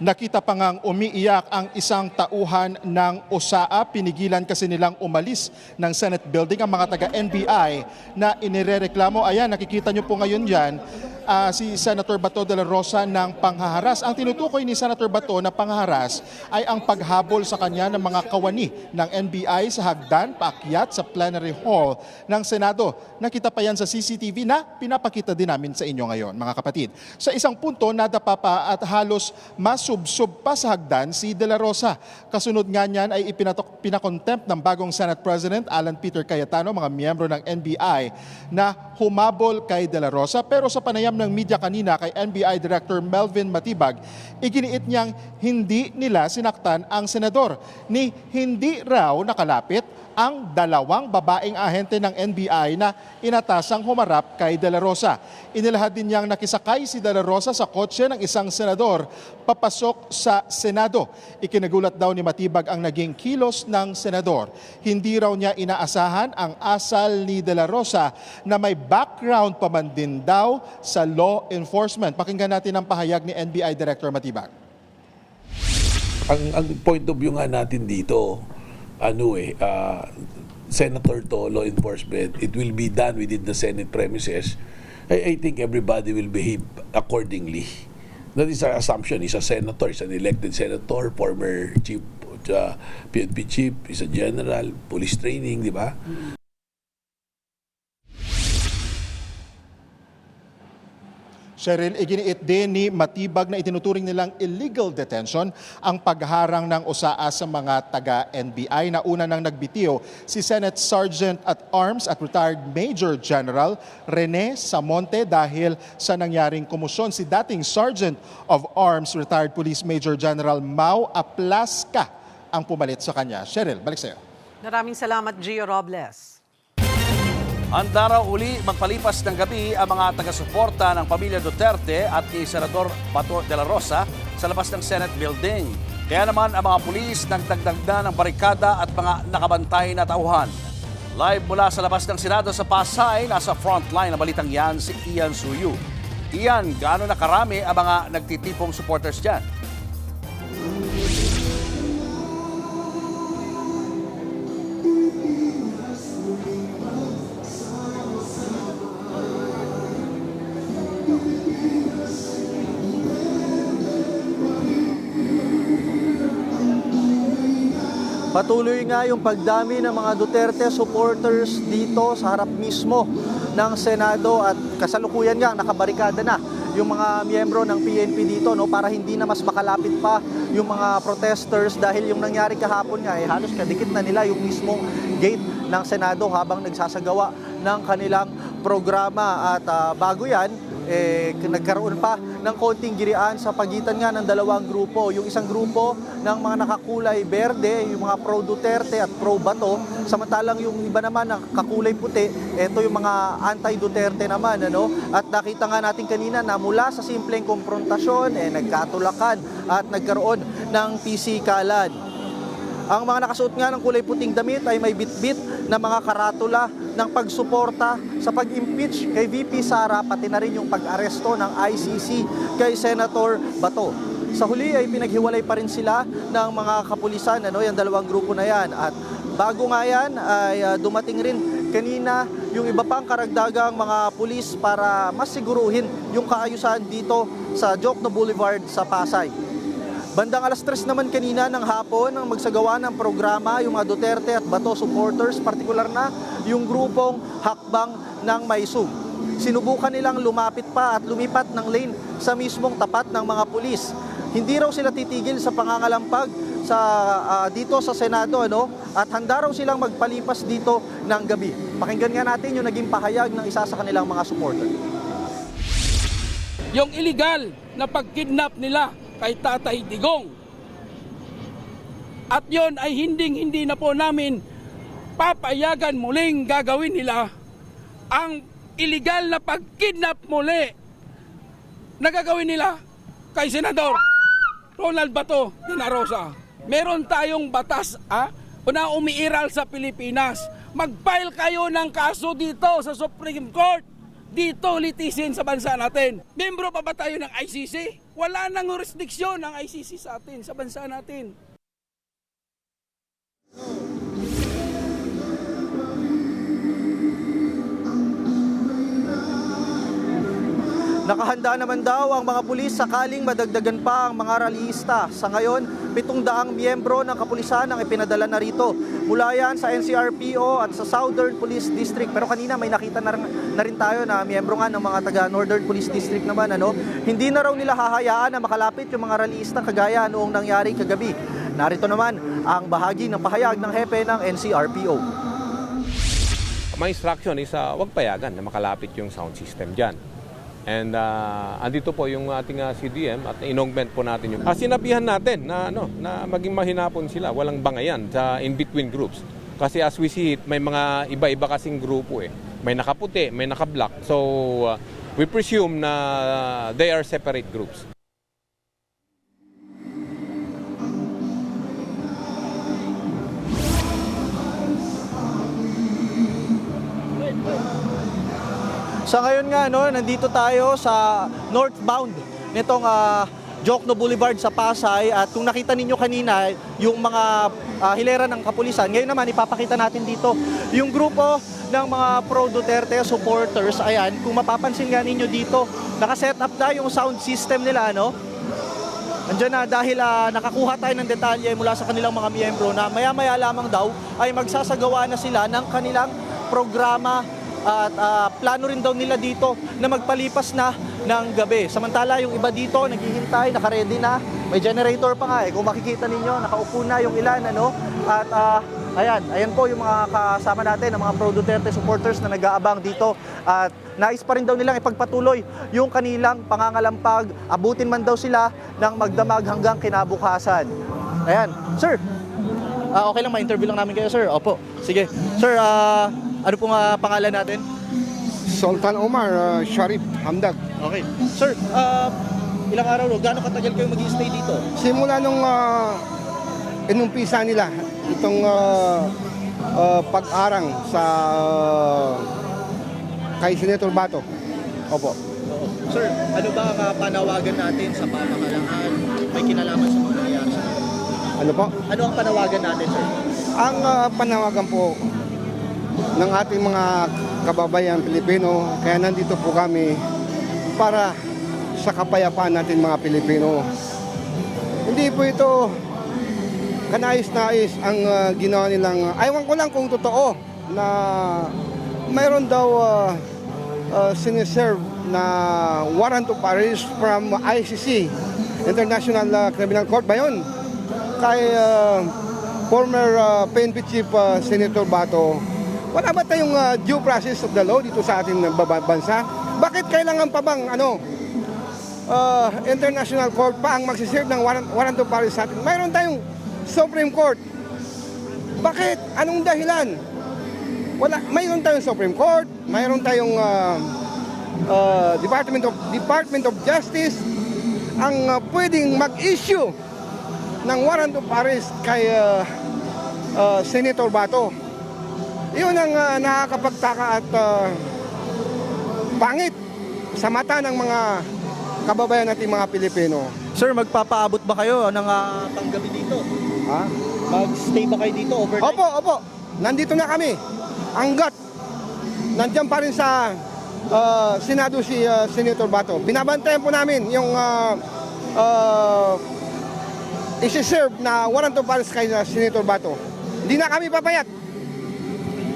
Nakita pa ngang umiiyak ang isang tauhan ng OSAA. Pinigilan kasi nilang umalis ng Senate building ang mga taga-NBI na inirereklamo. Ayan, nakikita nyo po ngayon yan, si Senator Bato de la Rosa ng panghaharas. Ang tinutukoy ni Senator Bato na panghaharas ay ang paghabol sa kanya ng mga kawani ng NBI sa hagdan paakyat sa plenary hall ng Senado. Nakita pa yan sa CCTV na pinapakita din namin sa inyo ngayon, mga kapatid. Sa isang punto, nadapa pa at halos masubsob pa sa hagdan si De La Rosa. Kasunod nga niyan ay pinakontempt ng bagong Senate President Alan Peter Cayetano, mga miyembro ng NBI, na humabol kay De La Rosa. Pero sa panayam ng media kanina kay NBI Director Melvin Matibag, iginiit niyang hindi nila sinaktan ang senador, ni hindi raw nakalapit ang dalawang babaeng ahente ng NBI na inatasang humarap kay De La Rosa. Inilahad din niyang nakisakay si De La Rosa sa kotse ng isang senador papasok sa Senado. Ikinagulat daw ni Matibag ang naging kilos ng senador. Hindi raw niya inaasahan ang asal ni De La Rosa na may background pa man din daw sa law enforcement. Pakinggan natin ang pahayag ni NBI Director Matibag. Ang point of view nga natin dito, senator to, law enforcement, it will be done within the Senate premises. I think everybody will behave accordingly. That is our assumption. He's a senator, he's an elected senator, former chief, PNP chief, he's a general, police training, di ba? Cheryl, iginiit din ni Matibag na itinuturing nilang illegal detention ang pagharang ng OSAA sa mga taga-NBI na una nang nagbitiw si Senate Sergeant at Arms at retired Major General Rene Samonte dahil sa nangyaring komusyon. Si dating Sergeant of Arms, retired Police Major General Mau Aplasca ang pumalit sa kanya. Cheryl, balik sa iyo. Maraming salamat, Gio Robles. Handa raw uli magpalipas ng gabi ang mga taga-suporta ng pamilya Duterte at ni Senador Bato de la Rosa sa labas ng Senate building. Kaya naman ang mga pulis nagdagdag na ng barikada at mga nakabantay na tauhan. Live mula sa labas ng Senado sa Pasay, nasa frontline na balitang yan si Ian Suyu. Ian, gaano na karami ang mga nagtitipong supporters dyan? Patuloy nga yung pagdami ng mga Duterte supporters dito sa harap mismo ng Senado at kasalukuyan nga nakabarikada na yung mga miyembro ng PNP dito para hindi na mas makalapit pa yung mga protesters dahil yung nangyari kahapon nga halos kadikit na nila yung mismong gate ng Senado habang nagsasagawa ng kanilang programa at bago yan nagkaroon pa ng konting girian sa pagitan nga ng dalawang grupo. Yung isang grupo ng mga nakakulay berde, yung mga pro Duterte at pro Bato, samantalang yung iba naman na kakulay puti, ito yung mga anti-Duterte naman. At nakita nga natin kanina na mula sa simpleng konfrontasyon, nagkatulakan at nagkaroon ng pisikalan. Ang mga nakasuot nga ng kulay puting damit ay may bitbit na mga karatula ng pagsuporta sa pag-impeach kay VP Sara, pati na rin yung pag-aresto ng ICC kay Senator Bato. Sa huli ay pinaghiwalay pa rin sila ng mga kapulisan, yung dalawang grupo na yan. At bago nga yan ay dumating rin kanina yung iba pang karagdagang mga pulis para mas siguruhin yung kaayusan dito sa Jokno Boulevard sa Pasay. Bandang alas 3 naman kanina ng hapon ang magsagawa ng programa yung mga Duterte at Bato supporters, partikular na yung grupong Hakbang ng Maisug. Sinubukan nilang lumapit pa at lumipat ng lane sa mismong tapat ng mga pulis. Hindi raw sila titigil sa pangangalampag dito sa Senado, at handa raw silang magpalipas dito ng gabi. Pakinggan nga natin yung naging pahayag ng isa sa kanilang mga supporter. Yung illegal na pagkidnap nila kay Tatay Digong. At yon ay hindi na po namin papayagan muling gagawin nila ang illegal na pagkidnap muli na gagawin nila kay Senador Ronald Bato de la Rosa. Meron tayong batas na umiiral sa Pilipinas. Mag-file kayo ng kaso dito sa Supreme Court. Dito litisin sa bansa natin. Membro pa ba tayo ng ICC? Wala nang jurisdiksyon ang ICC sa atin, sa bansa natin. Nakahanda naman daw ang mga pulis sakaling madagdagan pa ang mga rallyista. Sa ngayon, 700 miyembro ng kapulisan ang ipinadala na rito. Mula yan sa NCRPO at sa Southern Police District. Pero kanina may nakita na rin tayo na miyembro nga ng mga taga Northern Police District naman. Hindi na raw nila hahayaan na makalapit yung mga rallyista kagaya noong nangyari kagabi. Narito naman ang bahagi ng pahayag ng hepe ng NCRPO. My instruction is huwag payagan na makalapit yung sound system dyan. And andito po yung ating CDM at in-augment po natin yung sinabihan natin na maging mahinapon sila, walang bangayan sa in-between groups. Kasi as we see it, may mga iba-iba kasing grupo May nakaputi, may naka-black. So we presume na they are separate groups. Sa ngayon nga, nandito tayo sa northbound nitong Jokno Boulevard sa Pasay. At kung nakita ninyo kanina, yung mga hilera ng kapulisan, ngayon naman ipapakita natin dito yung grupo ng mga pro-Duterte supporters. Ayan, kung mapapansin nga ninyo dito, nakaset up na yung sound system nila, Andiyan na dahil nakakuha tayo ng detalye mula sa kanilang mga miyembro na maya-maya lamang daw ay magsasagawa na sila ng kanilang programa. At plano rin daw nila dito na magpalipas na ng gabi. Samantala yung iba dito naghihintay, naka-ready na. May generator pa nga Kung makikita ninyo, nakaupo na yung ilan. At ayan po yung mga kasama natin, ang mga pro-Duterte supporters na nag-aabang dito. At nais pa rin daw nilang ipagpatuloy yung kanilang pangangalampag. Abutin man daw sila ng magdamag hanggang kinabukasan. Ayan, sir. Okay lang, ma-interview lang namin kayo, sir. Opo, sige. Sir, ano pong pangalan natin? Sultan Omar Sharif Hamdag. Okay. Sir, ilang araw gaano katagal kayo mag-i-stay dito? Simula nung inumpisa nila itong pag-arang sa kay Senator Bato. Opo. Sir, ano ba ang panawagan natin sa pamahalaan? May kinalaman sa mga nangyayari sa Ano po? Ano ang panawagan natin, sir? Ang panawagan po ng ating mga kababayan Pilipino, kaya nandito po kami para sa kapayapaan natin mga Pilipino. Hindi po ito kanais-nais ang ginawa nilang, aywan ko lang kung totoo na mayroon daw siniserve na warrant of arrest from ICC, International Criminal Court ba yun? Kay former PNP Chief Senator Bato. Wala ba tayong due process of the law dito sa ating bansa? Bakit kailangan pa bang international court pa ang magsiserve ng warrant of arrest sa atin? Mayroon tayong Supreme Court. Bakit? Anong dahilan? Mayroon tayong Supreme Court, mayroon tayong Department of Justice ang pwedeng mag-issue ng warrant of arrest kay Senator Bato. Yun ang nakakapagtaka at pangit sa mata ng mga kababayan natin mga Pilipino. Sir, magpapaabot ba kayo ng panggabi dito? Ha? Mag-stay ba kayo dito overnight? Opo. Nandito na kami. Hanggat nandiyan pa rin sa Senado si Senator Bato. Binabantayan po namin yung isi-serve na warrant of arrest kay Senator Bato. Hindi na kami papayag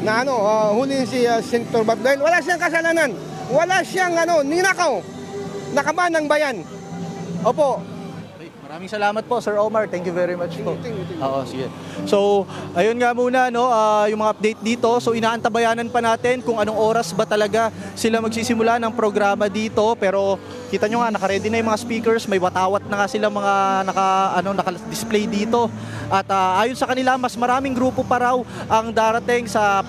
na huliin si Senator Bato dahil wala siyang kasalanan. Wala siyang ninakaw. Nakaban ng bayan. Opo. Maraming salamat po, Sir Omar. Thank you very much po. Oo, sige. So, ayun nga muna, yung mga update dito. So, inaantabayanan pa natin kung anong oras ba talaga sila magsisimula ng programa dito. Pero, kita nyo nga, naka-ready na yung mga speakers. May watawat na nga sila mga naka-display dito. At ayon sa kanila, mas maraming grupo pa raw ang darating sa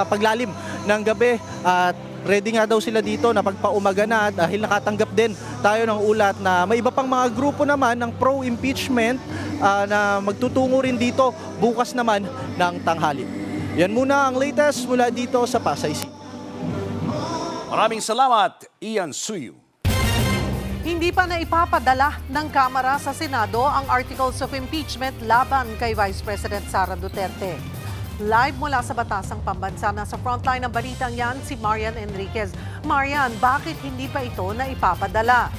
paglalim ng gabi. At ready nga daw sila dito na pagpaumaga na dahil nakatanggap din tayo ng ulat na may iba pang mga grupo naman ng pro-impeachment na magtutungo rin dito bukas naman ng tanghali. Yan muna ang latest mula dito sa Pasay City. Maraming salamat, Ian Suyu. Hindi pa na ipapadala ng Kamara sa Senado ang Articles of Impeachment laban kay Vice President Sara Duterte. Live mula sa Batasang Pambansa, nasa frontline ng balitang yan si Marian Enriquez. Marian, bakit hindi pa ito na ipapadala?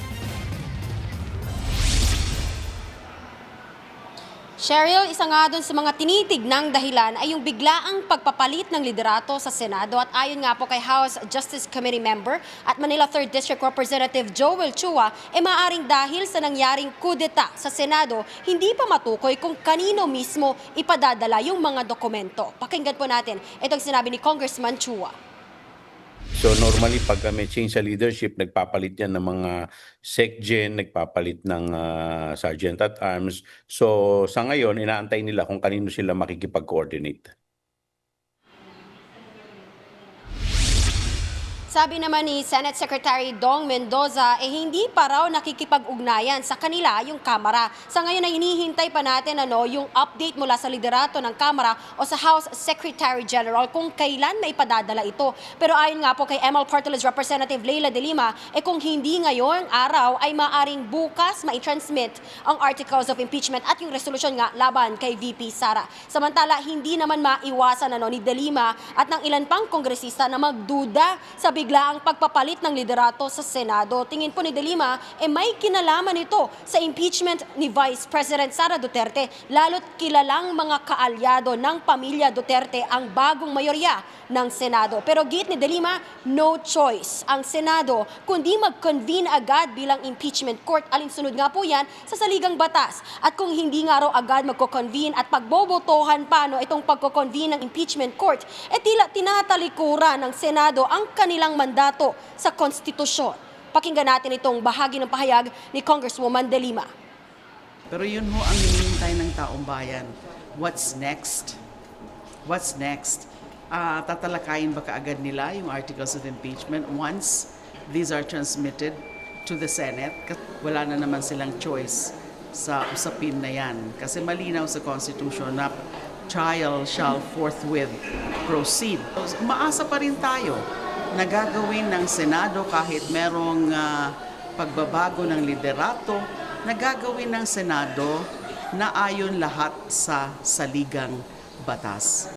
Cheryl, isa nga doon sa mga tinitignang dahilan ay yung biglaang pagpapalit ng liderato sa Senado at ayon nga po kay House Justice Committee member at Manila 3rd District Representative Joel Chua, maaring dahil sa nangyaring kudeta sa Senado, hindi pa matukoy kung kanino mismo ipadadala yung mga dokumento. Pakinggan po natin itong sinabi ni Congressman Chua. So normally pag may change sa leadership, nagpapalit yan ng mga SecGen, nagpapalit ng Sergeant at Arms. So sa ngayon, inaantay nila kung kanino sila makikipag-coordinate. Sabi naman ni Senate Secretary Dong Mendoza, hindi pa raw nakikipag-ugnayan sa kanila yung Kamara. Sa ngayon ay hinihintay pa natin yung update mula sa liderato ng Kamara o sa House Secretary General kung kailan may ipadadala ito. Pero ayon nga po kay ML Party List Representative Leila De Lima, kung hindi ngayong araw ay maaring bukas mai-transmit ang Articles of Impeachment at yung resolusyon nga laban kay VP Sara. Samantala, hindi naman maiwasan ni De Lima at ng ilan pang kongresista na magduda sa biglaang pagpapalit ng liderato sa Senado. Tingin po ni De Lima, may kinalaman ito sa impeachment ni Vice President Sara Duterte, lalo't kilalang mga kaalyado ng pamilya Duterte ang bagong mayorya ng Senado. Pero git ni De Lima, no choice ang Senado kundi mag-convene agad bilang impeachment court. Alinsunod nga po yan sa saligang batas. At kung hindi nga raw agad magko-convene at pagbobotohan pa itong pagko-convene ng impeachment court, tila tinatalikuran ng Senado ang kanilang mandato sa konstitusyon. Pakinggan natin itong bahagi ng pahayag ni Congresswoman De Lima. Pero yun ho ang hinihintay ng taong bayan. What's next? What's next? Tatalakayin ba kaagad nila yung Articles of Impeachment once these are transmitted to the Senate? Wala na naman silang choice sa usapin na yan. Kasi malinaw sa Constitution na trial shall forthwith proceed. Umaasa pa rin tayo na gagawin ng Senado kahit merong pagbabago ng liderato, na gagawin ng Senado na ayon lahat sa saligang batas.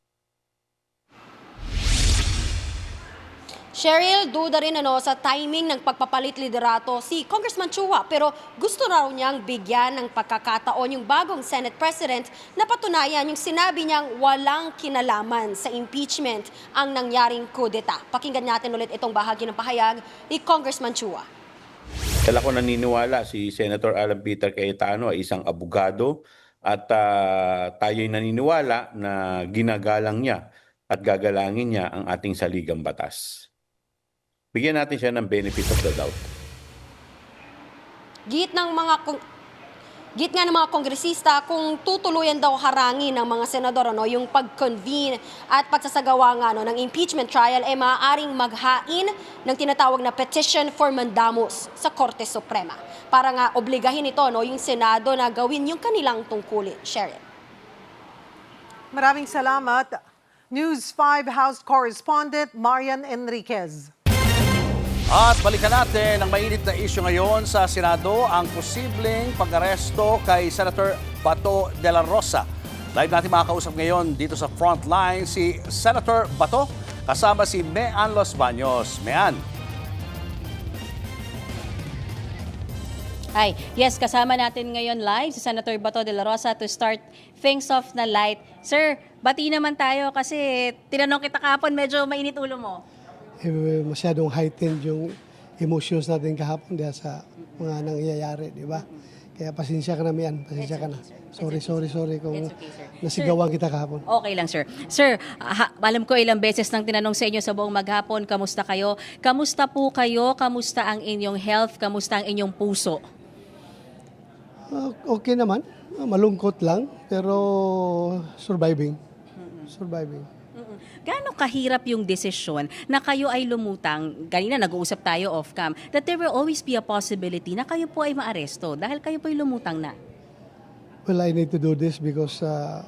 Cheryl, duda rin sa timing ng pagpapalit liderato si Congressman Chua, pero gusto raw niyang bigyan ng pagkakataon yung bagong Senate President na patunayan yung sinabi niyang walang kinalaman sa impeachment ang nangyaring kudeta. Pakinggan natin ulit itong bahagi ng pahayag ni Congressman Chua. Kaya ako naniniwala si Senator Alan Peter Cayetano ay isang abogado at tayo'y naniniwala na ginagalang niya at gagalangin niya ang ating saligang batas. bigyan natin siya ng benefit of the doubt. Git nga ng mga kongresista kung tutuluyan daw harangin ng mga senador yung pag-convene at pagsasagawa nga ng impeachment trial ay maaaring maghain ng tinatawag na petition for mandamus sa Korte Suprema para nga obligahin ito yung Senado na gawin yung kanilang tungkulin. Sharon. Maraming salamat. News 5 House Correspondent Marian Enriquez. At balikan natin ang mainit na isyu ngayon sa Senado, ang posibleng pag-aresto kay Senator Bato de la Rosa. Live natin makakausap ngayon dito sa frontline si Senator Bato kasama si Mean Los Baños. Mean. Hi, yes, kasama natin ngayon live si Senator Bato de la Rosa to start things off na light. Sir, bati naman tayo kasi tinanong kita kahapon, medyo mainit ulo mo. Masyadong heightened yung emotions natin kahapon dahil sa mga nangyayari, di ba? Kaya pasensya ka na, Mian. Pasensya ka na. Sorry kung nasigawan kita kahapon. Okay lang, sir. Sir, alam ko ilang beses nang tinanong sa inyo sa buong maghapon, kamusta kayo? Kamusta po kayo? Kamusta ang inyong health? Kamusta ang inyong puso? Okay naman. Malungkot lang, pero surviving. Gaano kahirap yung desisyon na kayo ay lumutang, kanina nag-uusap tayo off-cam, that there will always be a possibility na kayo po ay maaresto dahil kayo po ay lumutang na? Well, I need to do this because 3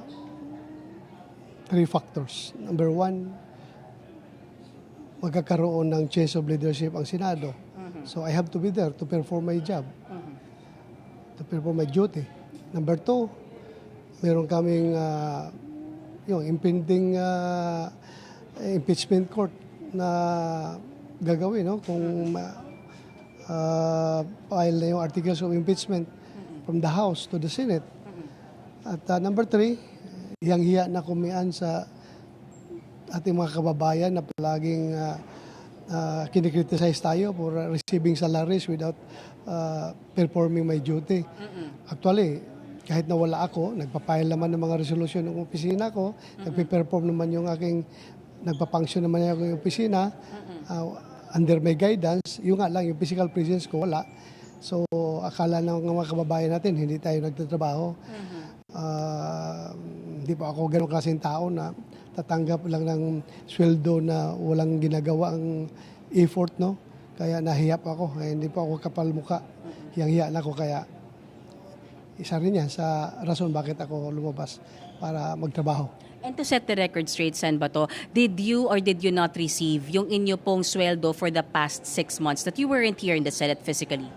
factors. Number 1, magkakaroon ng change of leadership ang Senado. So I have to be there to perform my job, to perform my duty. Number 2, meron kaming yung impending impeachment court na gagawin, no? Kung file na yung articles of impeachment from the House to the Senate. At number 3, hiyang-hiya na kumian sa ating mga kababayan na palaging kinikriticize tayo for receiving salaries without performing my duty. Actually, kahit na wala ako, nagpapile naman ng mga resolusyon ng opisina ko, nagpe-perform naman yung aking, nagpa-function naman yung opisina, under my guidance, yung nga lang, yung physical presence ko, wala. So, akala ng mga kababayan natin, hindi tayo nagtatrabaho. Hindi pa ako ganong klaseng tao na tatanggap lang ng sweldo na walang ginagawa ang effort, no? Kaya nahiyap ako, kaya hindi pa ako kapal mukha. Hiyang-hiya na ako, kaya isa rin yan sa rason bakit ako lumabas para magtrabaho. And to set the record straight, Sen Bato, did you or did you not receive yung inyo pong sweldo for the past 6 months that you weren't here in the Senate physically?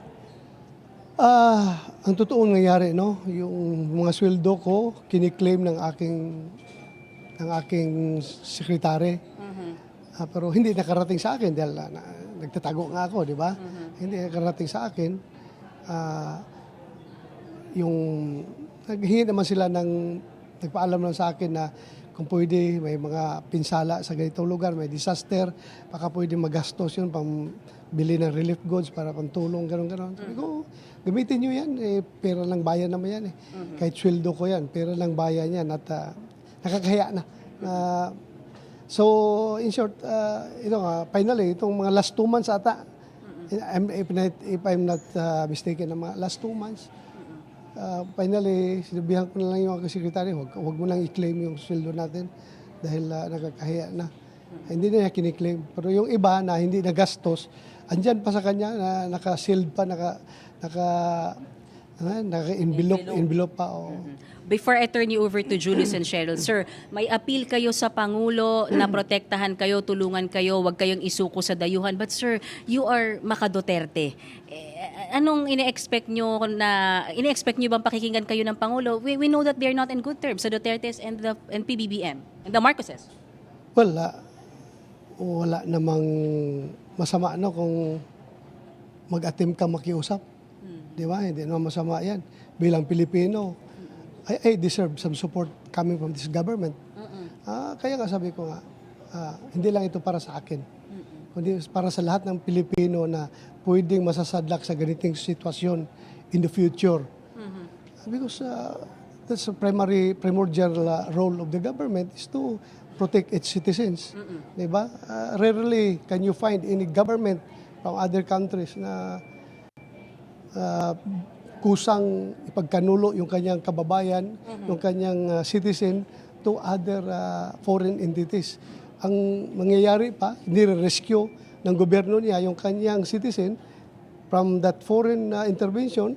Ang totoong nangyari, no, yung mga sweldo ko, kiniklaim ng aking sekretary. Pero hindi nakarating sa akin dahil nagtatago nga ako, di ba? Hindi nakarating sa akin. Yung naghingi naman sila nagpaalam lang sa akin na kung pwede may mga pinsala sa ganitong lugar, may disaster, baka pwede magastos yun pang bili ng relief goods para pantulong, gano'n. Sabi ko, gamitin nyo yan, pera lang bayan naman yan . Kahit sweldo ko yan, pera lang bayan yan at nakakahiya na. So, in short, finally, itong mga last 2 months ata, if I'm not mistaken, mga last 2 months, finally, sinabihan ko na lang yung aking sekretary, huwag mo nang i-claim yung sweldo natin dahil nakakahiya na. Hindi na niya kiniklaim. Pero yung iba na hindi nagastos, andyan pa sa kanya na naka-sealed pa, naka-envelope pa. Before I turn you over to Julius and Cheryl, sir, may appeal kayo sa Pangulo na protektahan kayo, tulungan kayo, huwag kayong isuko sa dayuhan. But sir, you are Maka-Duterte. Anong ine-expect nyo bang pakikinggan kayo ng Pangulo? We know that they're not in good terms, the Dutertes and PBBM, and the Marcoses. Well, wala namang masama kung mag-attempt ka makiusap. Di ba? Hindi naman masama yan. Bilang Pilipino, I deserve some support coming from this government. Kaya nga sabi ko nga, hindi lang ito para sa akin, kundi para sa lahat ng Pilipino na pwedeng masasadlak sa ganitong sitwasyon in the future. Because that's a primordial role of the government is to protect its citizens. Diba? Rarely can you find any government from other countries na kusang ipagkanulo yung kanyang kababayan, yung kanyang citizen to other foreign entities. Ang mangyayari pa, nire-rescue ng gobyerno niya yung kanyang citizen from that foreign intervention,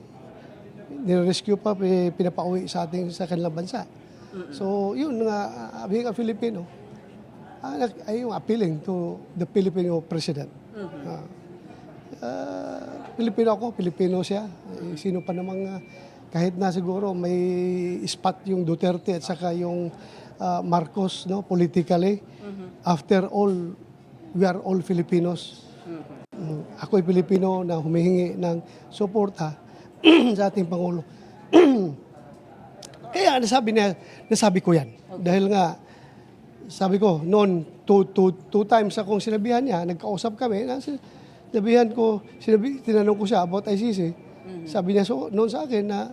nire-rescue pa, pinapauwi sa kanilang bansa. So, yun nga, being a Filipino, ay yung appealing to the Filipino president. Pilipino ako, Pilipino siya. Sino pa namang, kahit na siguro may spot yung Duterte at saka yung Marcos, no, politically. After all, we are all Filipinos. Ako ay Pilipino na humihingi ng suporta sa ating Pangulo. Kaya nasabi ko yan. Dahil nga, sabi ko, noon, two times akong sinabihan niya, nagkausap kami, tinanong ko siya about ICC. Sabi niya noon sa akin na,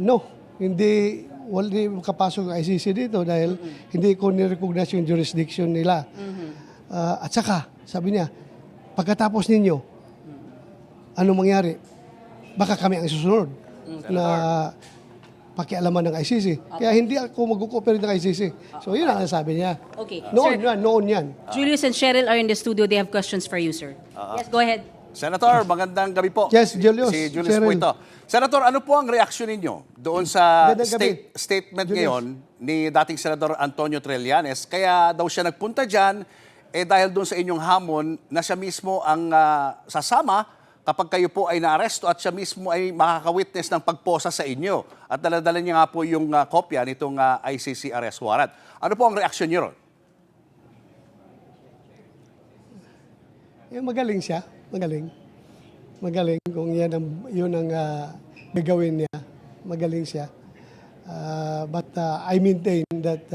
no, hindi makapasok ang ICC dito dahil hindi ko nirecognize yung jurisdiction nila. At saka, sabi niya, pagkatapos ninyo, anong mangyari? Baka kami ang susunod na pakialaman ng ICC. Kaya hindi ako mag-cooperate ng ICC. So yun ang sabi niya. Okay. Noon yan. Julius and Cheryl are in the studio. They have questions for you, sir. Yes, go ahead. Senator, magandang gabi po. Yes, Julius. Si Julius Cheryl. po ito. Senator, ano po ang reaksyon ninyo doon sa Magandang gabi. statement Julius. ngayon ni dating Senador Antonio Trillanes? Kaya daw siya nagpunta dyan, dahil doon sa inyong hamon na siya mismo ang sasama kapag kayo po ay naaresto at siya mismo ay makaka-witness ng pagposa sa inyo. At daladala niya nga po yung kopya nitong ICC arrest warrant. Ano po ang reaksyon niyo ron? Magaling siya. Magaling. Magaling kung yun ang gagawin niya. Magaling siya. But I maintain that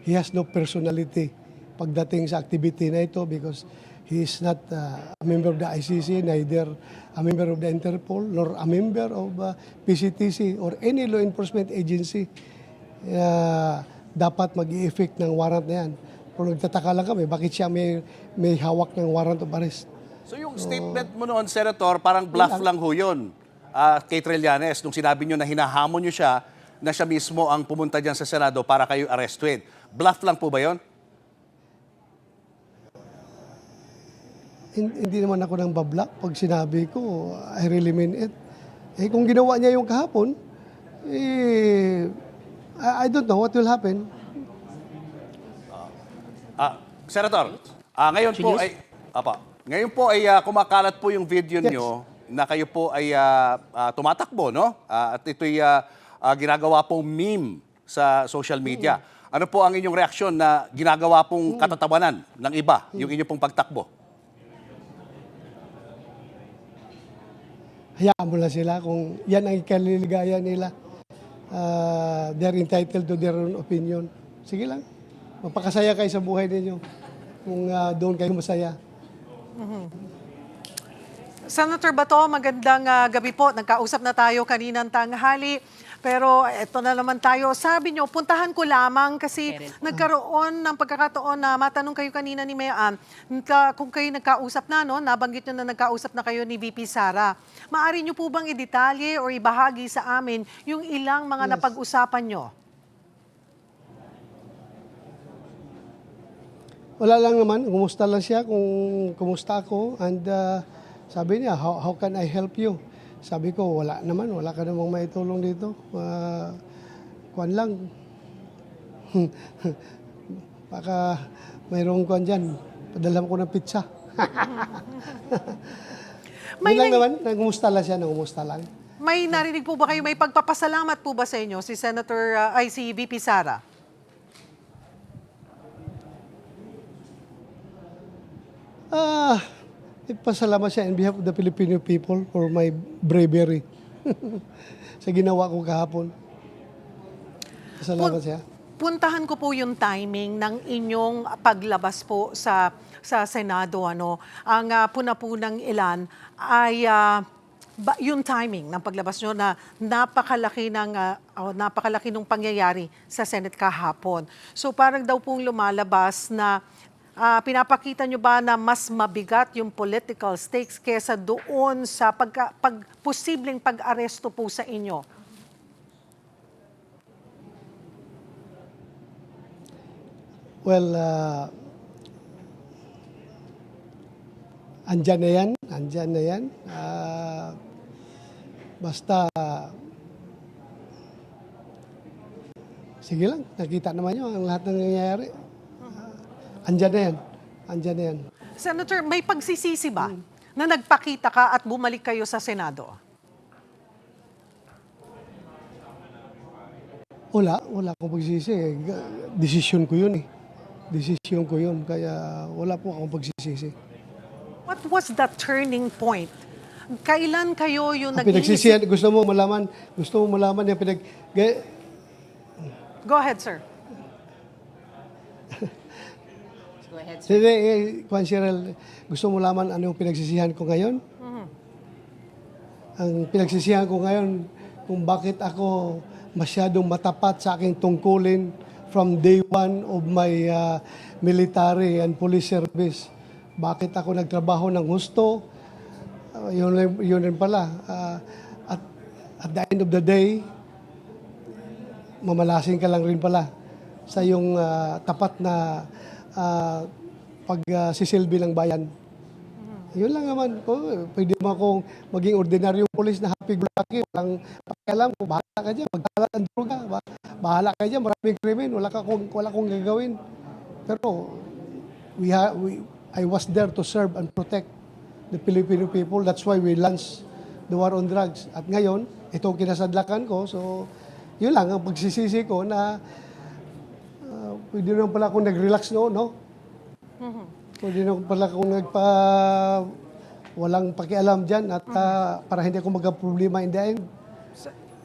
he has no personality pagdating sa activity na ito because he is not a member of the ICC, neither a member of the Interpol, nor a member of PCTC or any law enforcement agency. Dapat mag-i-effect ng warrant na yan. Pero nagtataka lang kami, bakit siya may hawak ng warrant of arrest? So yung statement mo noon, Senator, parang bluff lang ho yun kay Trillanes nung sinabi nyo na hinahamon nyo siya na siya mismo ang pumunta dyan sa Senado para kayo arrested. Bluff lang po ba yun? Hindi naman ako nang bablak pag sinabi ko, I really mean it. Kung ginawa niya yung kahapon, I don't know what will happen. Senator, ngayon po ay kumakalat po yung video nyo na kayo po ay tumatakbo, no? At ito'y ginagawa pong meme sa social media. Ano po ang inyong reaksyon na ginagawa pong katatawanan ng iba, yung inyong pong pagtakbo? Hayaan mo lang sila kung yan ang ikaliligaya nila. They're entitled to their own opinion. Sige lang. Magpakasaya kayo sa buhay ninyo kung doon kayo masaya. Senator Bato, magandang gabi po. Nagkausap na tayo kaninang tanghali. Pero eto na naman tayo. Sabi nyo, puntahan ko lamang kasi nagkaroon ng pagkakataon na matanong kayo kanina ni Mayan kung kayo nagkausap na, no? Nabanggit nyo na nagkausap na kayo ni VP Sara. Maari nyo po bang i-detalye o ibahagi sa amin yung ilang mga napag-usapan nyo? Wala lang naman. Kumusta lang siya kung kumusta ako. And sabi niya, how can I help you? Sabi ko, wala naman. Wala ka namang maitulong dito. Kuwan lang. Baka mayroong kuwan dyan. Padala ko ng pizza. May lang naman. Nagumusta lang siya. Nagumusta lang. May narinig po ba kayo? May pagpapasalamat po ba sa inyo si si VP Sara? Pasalamat siya in behalf of the Filipino people for my bravery sa ginawa ko kahapon. Pasalamat siya. Puntahan ko po yung timing ng inyong paglabas po sa Senado. Ang puna-punang ilan ay yung timing ng paglabas nyo na napakalaki ng pangyayari sa Senate kahapon. So parang daw pong lumalabas na pinapakita nyo ba na mas mabigat yung political stakes kesa doon sa posibleng pag-aresto po sa inyo? Well, andyan na yan. Basta, sige lang, nakita naman nyo ang lahat ng nangyayari. Andyan na yan. Senator, may pagsisisi ba na nagpakita ka at bumalik kayo sa Senado? Wala akong pagsisisi. Desisyon ko yun. Kaya wala po akong pagsisisi. What was the turning point? Kailan kayo yung Pinagsisihan, gusto mo malaman yung Go ahead, sir. Sige, Juan Cheryl, gusto mo malaman ano yung pinagsisihan ko ngayon? Ang pinagsisihan ko ngayon kung bakit ako masyadong matapat sa aking tungkulin from day one of my military and police service. Bakit ako nagtrabaho ng husto? Yun rin pala. At the end of the day, mamalasing ka lang rin pala sa yung tapat na pagsisilbi ng bayan. Yun lang naman. Pwede mo akong maging ordinaryong polis na happy-go-lucky. Walang pakialam ko. Bahala ka dyan. Magkalat ang droga. Bahala ka dyan. Maraming krimen. Wala kong gagawin. Pero I was there to serve and protect the Filipino people. That's why we launched the war on drugs. At ngayon, ito kinasadlakan ko. So, yun lang ang pagsisisi ko na pwede naman pala akong nag-relax no? Pwede naman pala akong walang pakialam dyan at para hindi ako magka-problema in the end.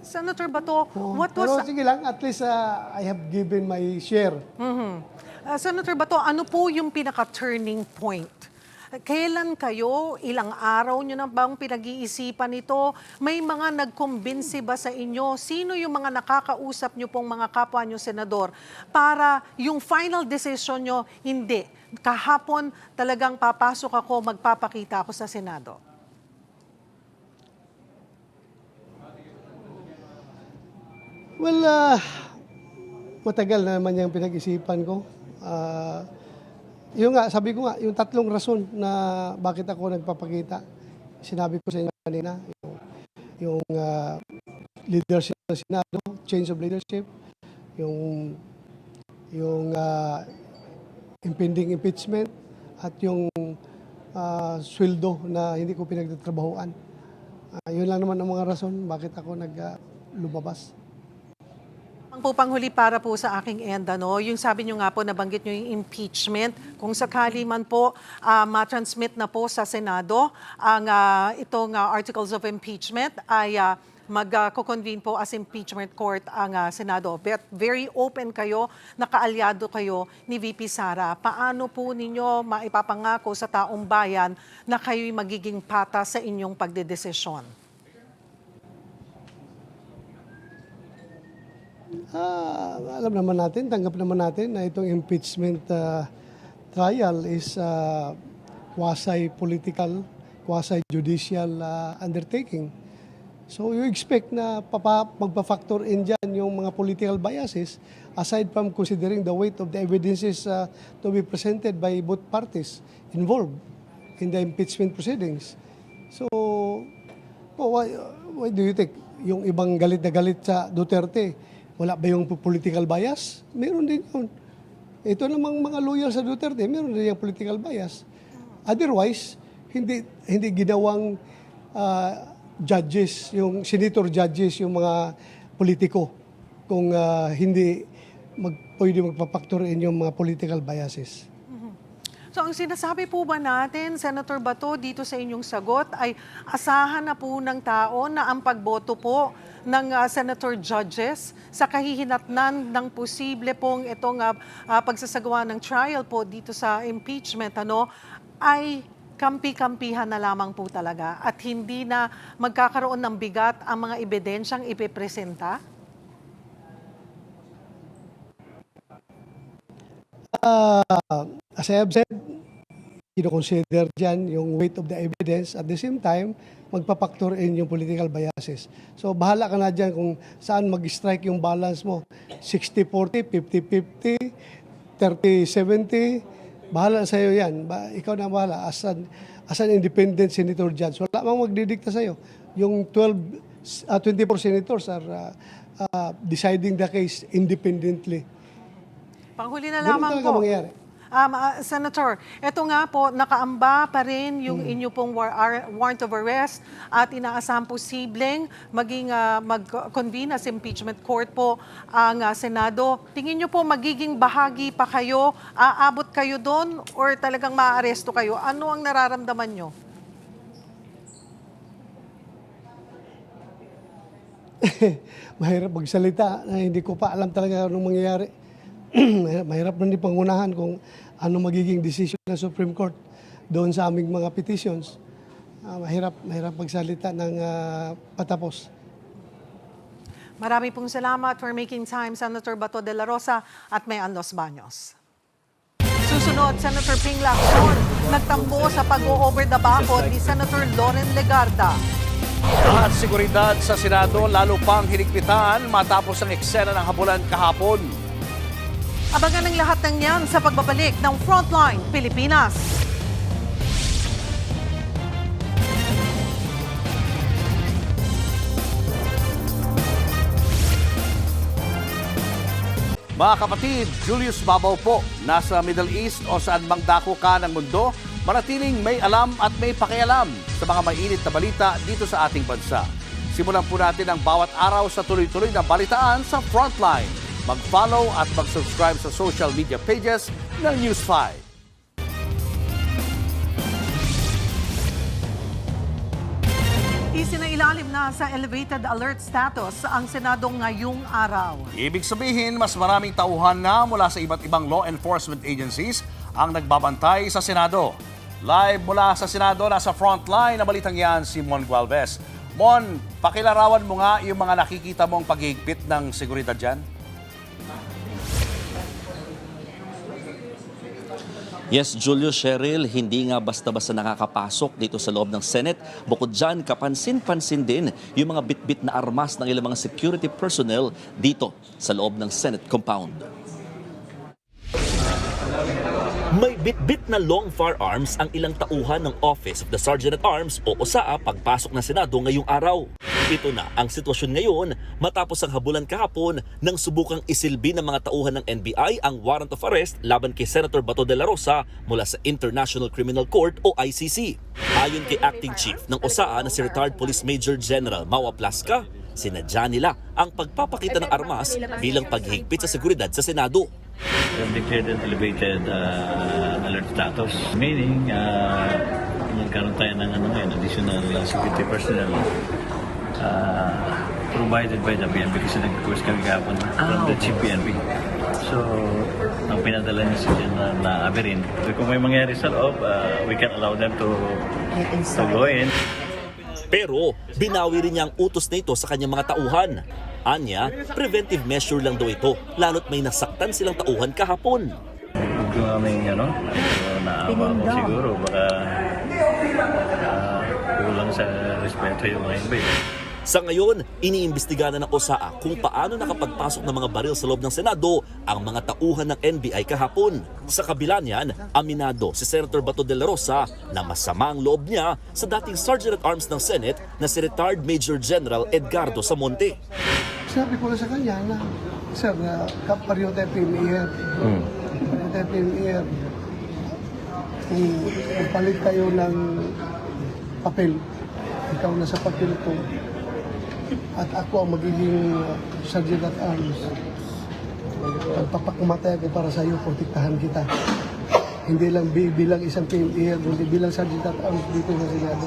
Senator Bato, Pero sige lang, at least I have given my share. Senator Bato, ano po yung pinaka-turning point? Kailan kayo, ilang araw nyo na bang pinag-iisipan ito? May mga nagkumbinsi ba sa inyo? Sino yung mga nakakausap nyo pong mga kapwa nyo senador para yung final decision nyo, hindi. Kahapon talagang papasok ako, magpapakita ako sa Senado. Well, matagal na naman yung pinag-isipan ko. Yung nga, sabi ko nga, yung tatlong rason na bakit ako nagpapakita. Sinabi ko sa inyo kanina, yung leadership ng Senado, change of leadership, yung impending impeachment, at yung sweldo na hindi ko pinagtatrabahuan. Yun lang naman ang mga rason bakit ako lumabas. Ang po panghuli para po sa aking end, yung sabi nyo nga po, nabanggit nyo yung impeachment. Kung sakali man po matransmit na po sa Senado, ang itong articles of impeachment ay mag-convene po as impeachment court ang Senado. But very open kayo, nakaalyado kayo ni VP Sara. Paano po ninyo maipapangako sa taong bayan na kayo'y magiging patas sa inyong pagdedesisyon? Alam naman natin, tanggap naman natin na itong impeachment trial is quasi-political, quasi-judicial undertaking. So you expect na magpa-factor in dyan yung mga political biases aside from considering the weight of the evidences to be presented by both parties involved in the impeachment proceedings. So, why do you think yung ibang galit na galit sa Duterte, wala ba yung political bias? Meron din yun. Ito namang mga lawyer sa Duterte, meron din yung political bias. Otherwise, hindi ginawang judges, yung senator judges, yung mga politiko, kung hindi pwede magpa-factor in yung mga political biases. So ang sinasabi po ba natin, Senator Bato, dito sa inyong sagot ay asahan na po ng tao na ang pagboto po ng senator judges sa kahihinatnan ng posible pong itong pagsasagawa ng trial po dito sa impeachment ay kampi-kampihan na lamang po talaga at hindi na magkakaroon ng bigat ang mga ebidensyang ipipresenta? As I have said, kino-consider dyan yung weight of the evidence. At the same time, magpa-factor in yung political biases. So, bahala ka na dyan kung saan mag-strike yung balance mo. 60-40, 50-50, 30-70. Bahala sa'yo yan. Ikaw na bahala. As an independent senator judge, wala mang magdidikta sa'yo. Yung 24 senators are deciding the case independently. Panghuli na lamang po. Mangyayari. Senator, ito nga po, nakaamba pa rin yung inyo pong warrant of arrest at inaasahang posibleng maging mag-convene as impeachment court po ang Senado. Tingin nyo po magiging bahagi pa kayo, aabot kayo doon or talagang maaaresto kayo? Ano ang nararamdaman nyo? Mahirap magsalita na hindi ko pa alam talaga anong mangyayari. Mahirap na pangunahan kung ano magiging decision ng Supreme Court doon sa aming mga petitions. Mahirap magsalita ng patapos. Marami pong salamat for making time, Senator Bato de la Rosa at Mayan Los Baños. Susunod, Senator Ping Lacson, nagtampo sa pag-o-over the bakod ni Senator Loren Legarda. At seguridad sa Senado lalo pang hinigpitan matapos ang eksena ng habulan kahapon. Abangan ang lahat ng yan sa pagbabalik ng Frontline Pilipinas. Mga kapatid, Julius Babaw po, nasa Middle East o saan mang dako ka ng mundo, manatiling may alam at may pakialam sa mga mainit na balita dito sa ating bansa. Simulan po natin ang bawat araw sa tuloy-tuloy na balitaan sa Frontline. Mag-follow at mag-subscribe sa social media pages ng News 5. Isinailalim na sa elevated alert status ang Senado ngayong araw. Ibig sabihin, mas maraming tauhan na mula sa iba't ibang law enforcement agencies ang nagbabantay sa Senado. Live mula sa Senado, nasa Frontline na balitang yan si Mon Gualvez. Mon, pakilarawan mo nga yung mga nakikita mong paghihigpit ng seguridad dyan. Yes, Julius, Cheryl, hindi nga basta-basta nakakapasok dito sa loob ng Senate. Bukod dyan, kapansin-pansin din yung mga bit-bit na armas ng ilang mga security personnel dito sa loob ng Senate compound. May bit-bit na long firearms ang ilang tauhan ng Office of the Sergeant at Arms o OSAA pagpasok ng Senado ngayong araw. Ito na ang sitwasyon ngayon matapos ang habulan kahapon nang subukang isilbi ng mga tauhan ng NBI ang warrant of arrest laban kay Senator Bato de la Rosa mula sa International Criminal Court o ICC. Ayon kay Acting Chief ng OSAA na si Retired Police Major General Maua Plasca, sinadya nila ang pagpapakita ng armas bilang paghigpit sa seguridad sa Senado. We have declared an elevated alert status, meaning magkaroon tayo ng additional security personnel provided by the PNP kasi nag-request kami kahapon from the Chief PNP. So, ang pinadala niya si General na Averin. So, kung may mangyari sa loob, we can allow them to go in. Pero binawi rin niya ang utos na ito sa kanyang mga tauhan. Anya, preventive measure lang daw ito, lalo't may nasaktan silang tauhan kahapon. Huwag yung aming naawa ko siguro, baka kulang sa respeto yung mga iba. Sa ngayon, iniimbestiga na ng OSAA kung paano nakapagpasok ng mga baril sa loob ng Senado ang mga tauhan ng NBI kahapon. Sa kabila niyan, aminado si Senator Bato de la Rosa na masama ang loob niya sa dating Sergeant at Arms ng Senate na si Retired Major General Edgardo Samonte. Sabi ko na sa kanya na, Sir, pareho tayo PMER. Pareho tayo PMER. Kung palit tayo ng papel, ikaw na sa papel ko, at ako ang magiging Sergeant at Arms. Pagpapakamatay ako para sa iyo, protektahan kita. Hindi lang bilang isang PMER, kundi bilang Sergeant at Arms dito sa Senado.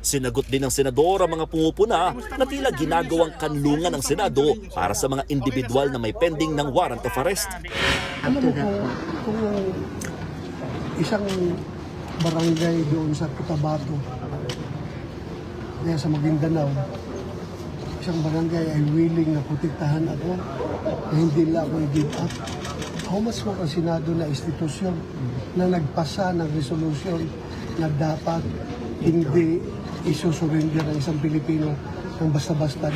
Sinagot din ng senador ang mga pumupuna na tila ginagawang kanlungan ng Senado para sa mga individual na may pending ng warrant of arrest. Alam mo kung isang barangay doon sa Cotabato, kaya sa Maguindanao, isang barangay ay willing na protektahan ako na hindi nila ako i-give up. How much more ang Senado na institusyon na nagpasa ng resolusyon na dapat hindi isusurrender ang isang Pilipino ng basta-basta.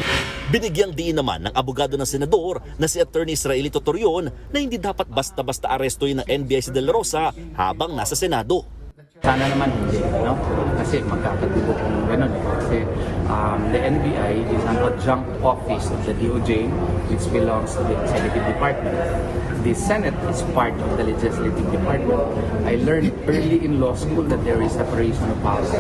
Binigyang diin naman ng abogado ng senador na si Attorney Israelito Torion na hindi dapat basta-basta arestuhin ng NBI si De La Rosa habang nasa Senado. Sana naman hindi, no? Kasi magkakatubo kung gano'n. Kasi the NBI is an adjunct office of the DOJ which belongs to the Executive Department. The Senate is part of the Legislative Department. I learned early in law school that there is separation of powers.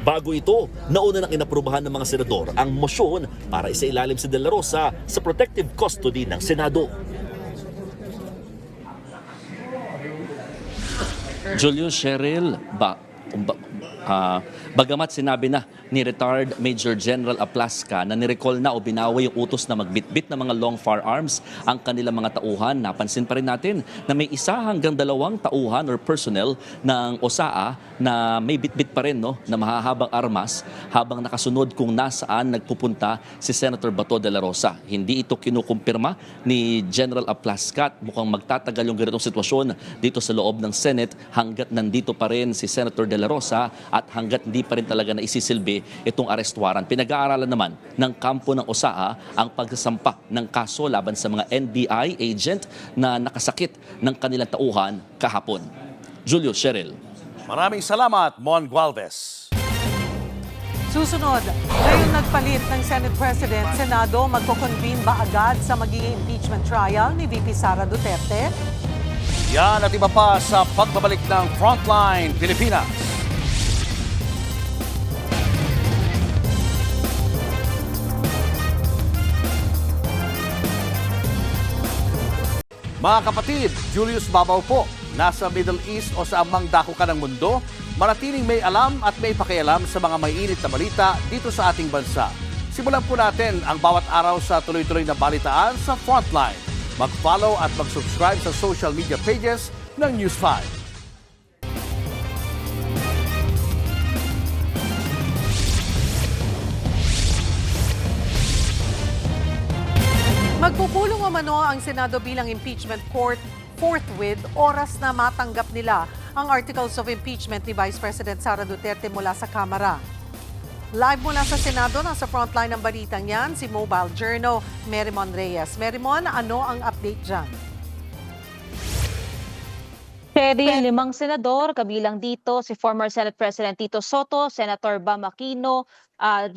Bago ito, nauna nang inaprubahan ng mga senador ang motion para isailalim si De La Rosa sa protective custody ng Senado. Julius Cheryl, bagamat sinabi na ni retired Major General Aplasca na nirecall na o binawi yung utos na magbitbit ng mga long firearms ang kanilang mga tauhan, napansin pa rin natin na may 1 hanggang 2 tauhan or personnel ng OSAA na may bitbit pa rin na mahahabang armas habang nakasunod kung nasaan nagpupunta si Senator Bato de la Rosa. Hindi ito kinukumpirma ni General Aplasca at mukhang magtatagal yung ganitong sitwasyon dito sa loob ng Senate hanggat nandito pa rin si Senator de la Rosa at hanggat hindi pa rin talaga na isisilbi itong arrest warrant. Pinag-aaralan naman ng kampo ng OSAA ang pagsasampa ng kaso laban sa mga NBI agent na nakasakit ng kanilang tauhan kahapon. Julio Cheryl. Maraming salamat, Mon Gualvez. Susunod, ngayon nagpalit ng Senate President, Senado, magko-convene ba agad sa magiging impeachment trial ni VP Sara Duterte? Yan at iba pa sa pagbabalik ng Frontline Pilipinas. Mga kapatid, Julius Babaw po. Nasa Middle East o sa amang dako ka ng mundo, manatiling may alam at may pakialam sa mga maiinit na balita dito sa ating bansa. Simulan po natin ang bawat araw sa tuloy-tuloy na balitaan sa Frontline. Mag-follow at mag-subscribe sa social media pages ng News 5. Magpupulong umano ang Senado bilang impeachment court forthwith oras na matanggap nila ang articles of impeachment ni Vice President Sara Duterte mula sa Kamara. Live mula sa Senado, nasa frontline ng balitang yan, si Mobile Journal, Merimon Reyes. Merimon, ano ang update dyan? Pwede 5 senador, kabilang dito si former Senate President Tito Soto, Senator Bam Aquino,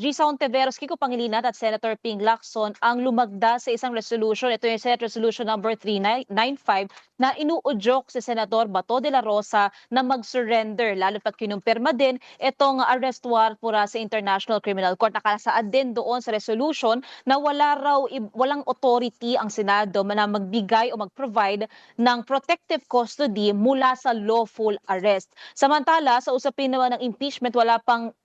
Risa Ontiveros, Kiko Pangilinan at Senator Ping Lacson ang lumagda sa isang resolution. Ito yung Senate Resolution number 395 na inuudyok si Senador Bato de la Rosa na mag-surrender, lalo pat kinumpirma din itong arrest warrant mula sa International Criminal Court. Nakasaad din doon sa resolution na walang authority ang Senado na magbigay o mag-provide ng protective custody mula sa lawful arrest. Samantala, sa usapin naman ng impeachment, wala pang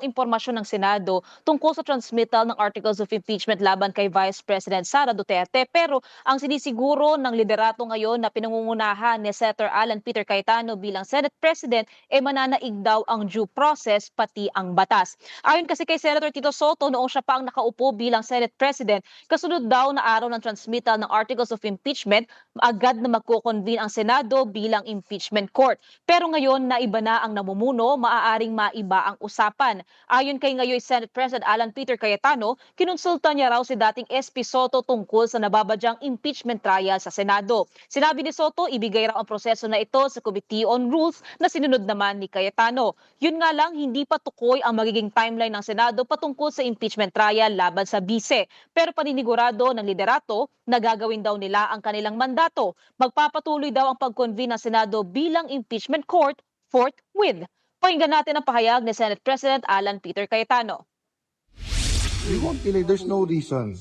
impormasyon ng Senado tungkol sa transmittal ng articles of impeachment laban kay Vice President Sara Duterte. Pero ang sinisiguro ng liderato ngayon na pinangungunahan ni Senator Alan Peter Cayetano bilang Senate President ay mananaig daw ang due process pati ang batas. Ayon kasi kay Senator Tito Soto, noong siya pa ang nakaupo bilang Senate President, kasunod daw na araw ng transmittal ng articles of impeachment, agad na magko-convene ang Senado bilang impeachment court. Pero ngayon na iba na ang namumuno, maaaring maiba ang usapan. Ayon kay ngayon Senate President Alan Peter Cayetano, kinonsulta niya raw si dating SP Soto tungkol sa nababadyang impeachment trial sa Senado. Sinabi ni Soto, ibigay raw ang proseso na ito sa Committee on Rules na sinunod naman ni Cayetano. Yun nga lang, hindi pa tukoy ang magiging timeline ng Senado patungkol sa impeachment trial laban sa bise. Pero paninigurado ng liderato na gagawin daw nila ang kanilang mandato. Magpapatuloy daw ang pag-convene ng Senado bilang impeachment court forthwith. Pakinggan natin ang pahayag ni Senate President Alan Peter Cayetano. We won't delay. There's no reason.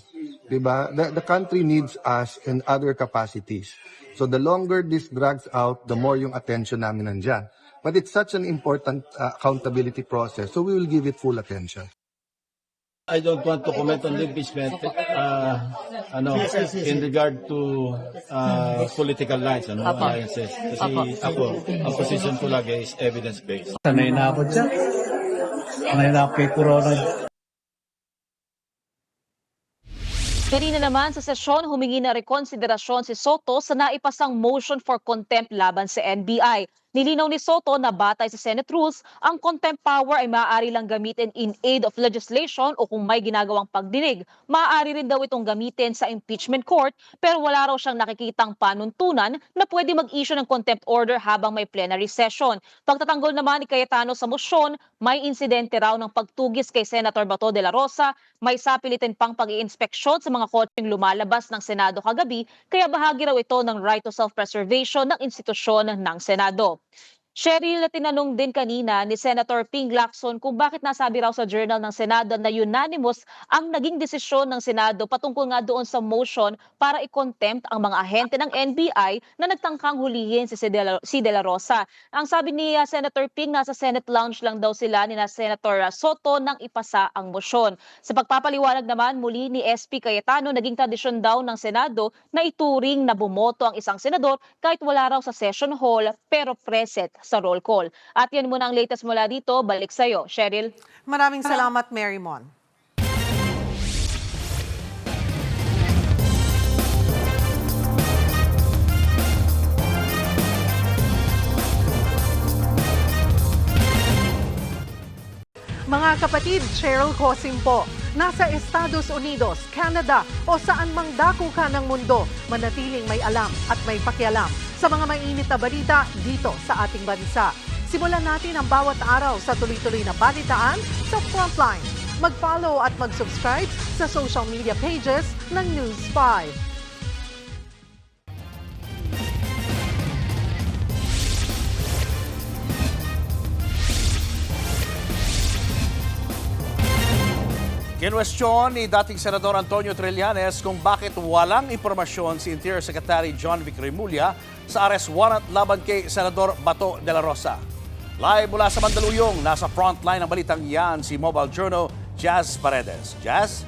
Diba? The country needs us in other capacities. So the longer this drags out, the more yung attention namin nandyan. But it's such an important accountability process, so we will give it full attention. I don't want to comment on the impeachment in regard to political lines, alliances. Kasi ako, ang position ko lagi is evidence-based. Sanay na ako dyan. Sanay na ako kay Corona. Kanina naman sa sesyon, humingi na rekonsiderasyon si Soto sa naipasang motion for contempt laban sa NBI. Nilinaw ni Soto na batay sa Senate rules, ang contempt power ay maaari lang gamitin in aid of legislation o kung may ginagawang pagdinig. Maaari rin daw itong gamitin sa impeachment court pero wala raw siyang nakikitang panuntunan na pwede mag-issue ng contempt order habang may plenary session. Pagtatanggol naman ni Cayetano sa motion, may insidente raw ng pagtugis kay Senator Bato de la Rosa, may sapilitin pang pag-iinspeksyon sa mga kotseng lumalabas ng Senado kagabi, kaya bahagi raw ito ng right to self-preservation ng institusyon ng Senado. Cheryl, tinanong din kanina ni Senator Ping Lacson kung bakit nasabi raw sa Journal ng Senado na unanimous ang naging desisyon ng Senado patungkol nga doon sa motion para i-contempt ang mga ahente ng NBI na nagtangkang hulihin si De La Rosa. Ang sabi ni Senator Ping, nasa Senate lounge lang daw sila ni Senator Soto nang ipasa ang motion. Sa pagpapaliwanag naman muli ni SP Cayetano, naging tradisyon daw ng Senado na ituring na bumoto ang isang senador kahit wala raw sa session hall pero present sa roll call. At yan muna ang latest mula dito. Balik sa'yo, Cheryl. Maraming salamat, Mary Mon. Mga kapatid, Cheryl Cosim po. Nasa Estados Unidos, Canada o saan mang dako ka ng mundo, manatiling may alam at may pakialam sa mga mainit na balita dito sa ating bansa. Simulan natin ang bawat araw sa tuloy-tuloy na balitaan sa Frontline. Mag-follow at mag-subscribe sa social media pages ng News 5. Kinwestiyon ni dating Senador Antonio Trillanes kung bakit walang impormasyon si Interior Secretary John Vic Remulla sa arrest warrant laban kay Senador Bato de la Rosa. Live mula sa Mandaluyong, nasa frontline ng balitang yan si Mobile Journal Jazz Paredes. Jazz?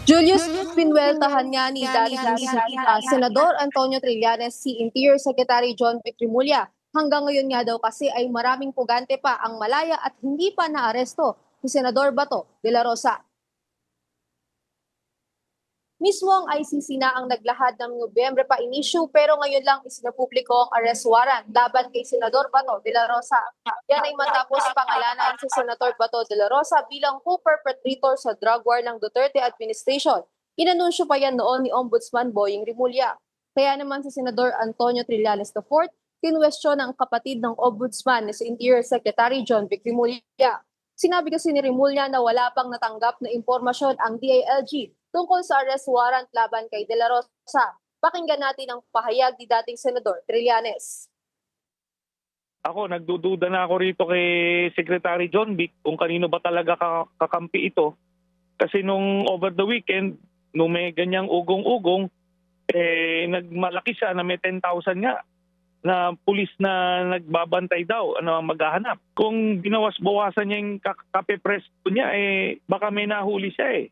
Julius, pinweltahan nga ni dating Senador Antonio Trillanes si Interior Secretary John Vic Remulla. Hanggang ngayon nga daw kasi ay maraming pugante pa ang malaya at hindi pa naaresto ni Senador Bato de la Rosa. Mismo ang ICC na ang naglahad ng Nobyembre pa in-issue pero ngayon lang isinapubliko ang arrest warrant laban kay Senador Bato de la Rosa. Yan ay matapos pangalanan si Senator Bato de la Rosa bilang co-perpetrator sa drug war ng Duterte administration. Inanunsyo pa yan noon ni Ombudsman Boying Remulla. Kaya naman si Senador Antonio Trillanes IV, kinwestiyon ang kapatid ng Ombudsman ni si Interior Secretary John Vic Remulla. Sinabi kasi ni Remulla na wala pang natanggap na impormasyon ang DILG tungkol sa arrest warrant laban kay De La Rosa. Pakinggan natin ang pahayag ni dating Senador Trillanes. Ako, nagdududa na ako rito kay Secretary John Vic kung kanino ba talaga kakampi ito. Kasi nung over the weekend, nung may ganyang ugong-ugong, nagmalaki siya na may 10,000 nga na pulis na nagbabantay daw, maghahanap. Kung binawas-bawasan niya yung kape-presto niya, baka may nahuli siya .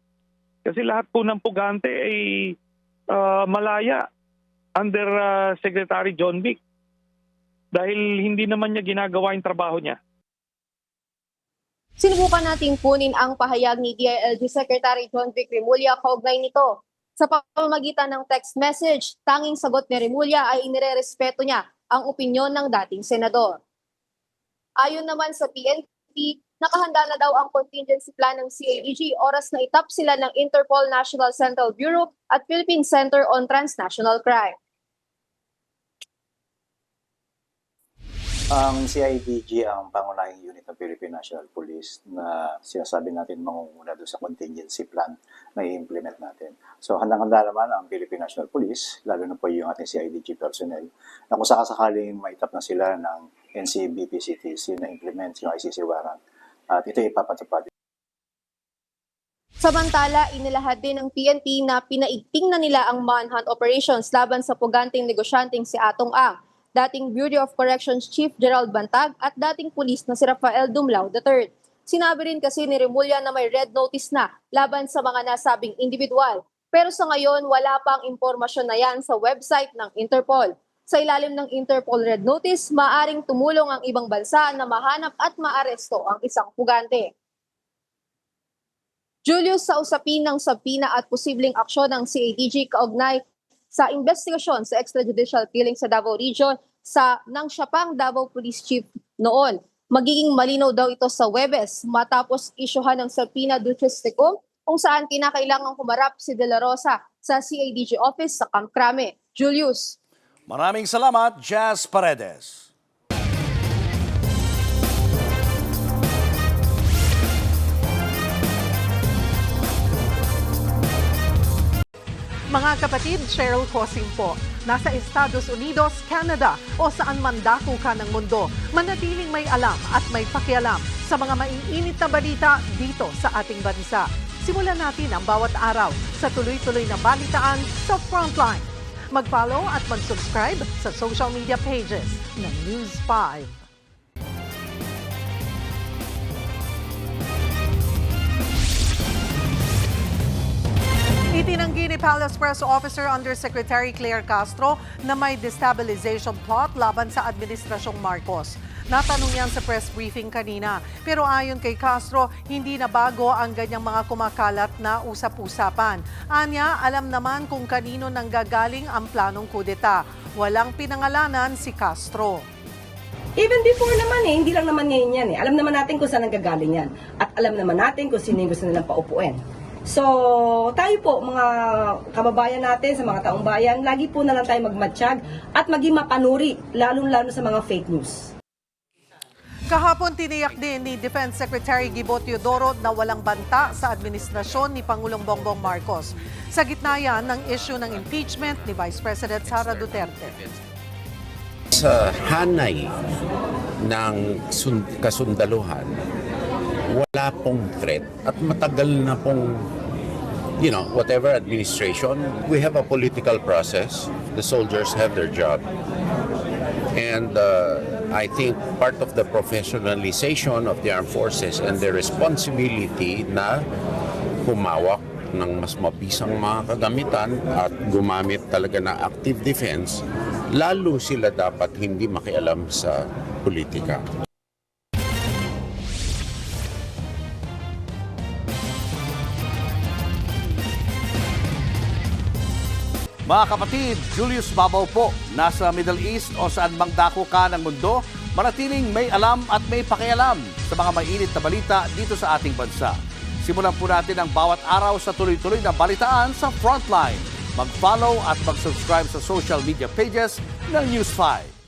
Kasi lahat po ng pugante ay malaya under Secretary John Vic. Dahil hindi naman niya ginagawa yung trabaho niya. Sinubukan nating kunin ang pahayag ni DILG Secretary John Vic Remulla kaugnay nito. Sa pamamagitan ng text message, tanging sagot ni Remulla ay inirerespeto niya ang opinyon ng dating senador. Ayon naman sa PNP, nakahanda na daw ang contingency plan ng CIDG oras na itap sila ng Interpol National Central Bureau at Philippine Center on Transnational Crime. Ang CIDG ang pangunahing unit ng Philippine National Police na sinasabi natin mangunguna doon sa contingency plan na i-implement natin. So handang-handa naman ang Philippine National Police, lalo na po yung ating CIDG personnel, na kung sakasakaling maitap na sila ng NCBPCTC na implement yung ICC warrant at ito ipapatupad. Samantala, inilahad din ng PNP na pinaigting na nila ang manhunt operations laban sa puganting negosyanteng si Atong Ang, dating Bureau of Corrections Chief Gerald Bantag at dating pulis na si Rafael Dumlao III. Sinabi rin kasi ni Remulla na may red notice na laban sa mga nasabing individual. Pero sa ngayon, wala pang impormasyon na yan sa website ng Interpol. Sa ilalim ng Interpol Red Notice, maaring tumulong ang ibang bansa na mahanap at maaresto ang isang pugante. Julius, sa usapin ng sabina at posibleng aksyon ng CADG kaugnay sa investigasyon sa extrajudicial killing sa Davao Region ng siya pang Davao Police Chief noon. Magiging malinaw daw ito sa Huwebes matapos isyuhan ng subpoena duces tecum kung saan kinakailangang humarap si De La Rosa sa CADG office sa Camp Crame. Julius. Maraming salamat, Jazz Paredes. Mga kapatid, Cheryl Cosing po. Nasa Estados Unidos, Canada o saan man dako ka ng mundo, manatiling may alam at may pakialam sa mga maiinit na balita dito sa ating bansa. Simulan natin ang bawat araw sa tuloy-tuloy na balitaan sa Frontline. Mag-follow at mag-subscribe sa social media pages ng News 5. Itinanggi ni Palace Press Officer Undersecretary Claire Castro na may destabilization plot laban sa Administrasyong Marcos. Natanong yan sa press briefing kanina. Pero ayon kay Castro, hindi na bago ang ganyang mga kumakalat na usap-usapan. Anya, alam naman kung kanino nanggagaling ang planong kudeta. Walang pinangalanan si Castro. Even before naman hindi lang naman ngayon yan . Alam naman natin kung saan nanggagaling yan. At alam naman natin kung sino yung gusto nilang paupuin. So, tayo po, mga kababayan natin, sa mga taong bayan, lagi po na lang tayo magmatsyag at maging mapanuri, lalong-lalo sa mga fake news. Kahapon tiniyak din ni Defense Secretary Gibo Teodoro na walang banta sa administrasyon ni Pangulong Bongbong Marcos. Sa gitna yan ng issue ng impeachment ni Vice President Sara Duterte. Sa hanay ng kasundaluhan, wala pong threat at matagal na pong whatever administration, we have a political process. The soldiers have their job. And I think part of the professionalization of the armed forces and the responsibility na humawak ng mas mabisang mga kagamitan at gumamit talaga ng active defense, lalo sila dapat hindi makialam sa politika. Mga kapatid, Julius Babaw po, nasa Middle East o saan mang dako ka ng mundo, manatiling may alam at may pakialam sa mga mainit na balita dito sa ating bansa. Simulan po natin ang bawat araw sa tuloy-tuloy na balitaan sa Frontline. Mag-follow at mag-subscribe sa social media pages ng News 5.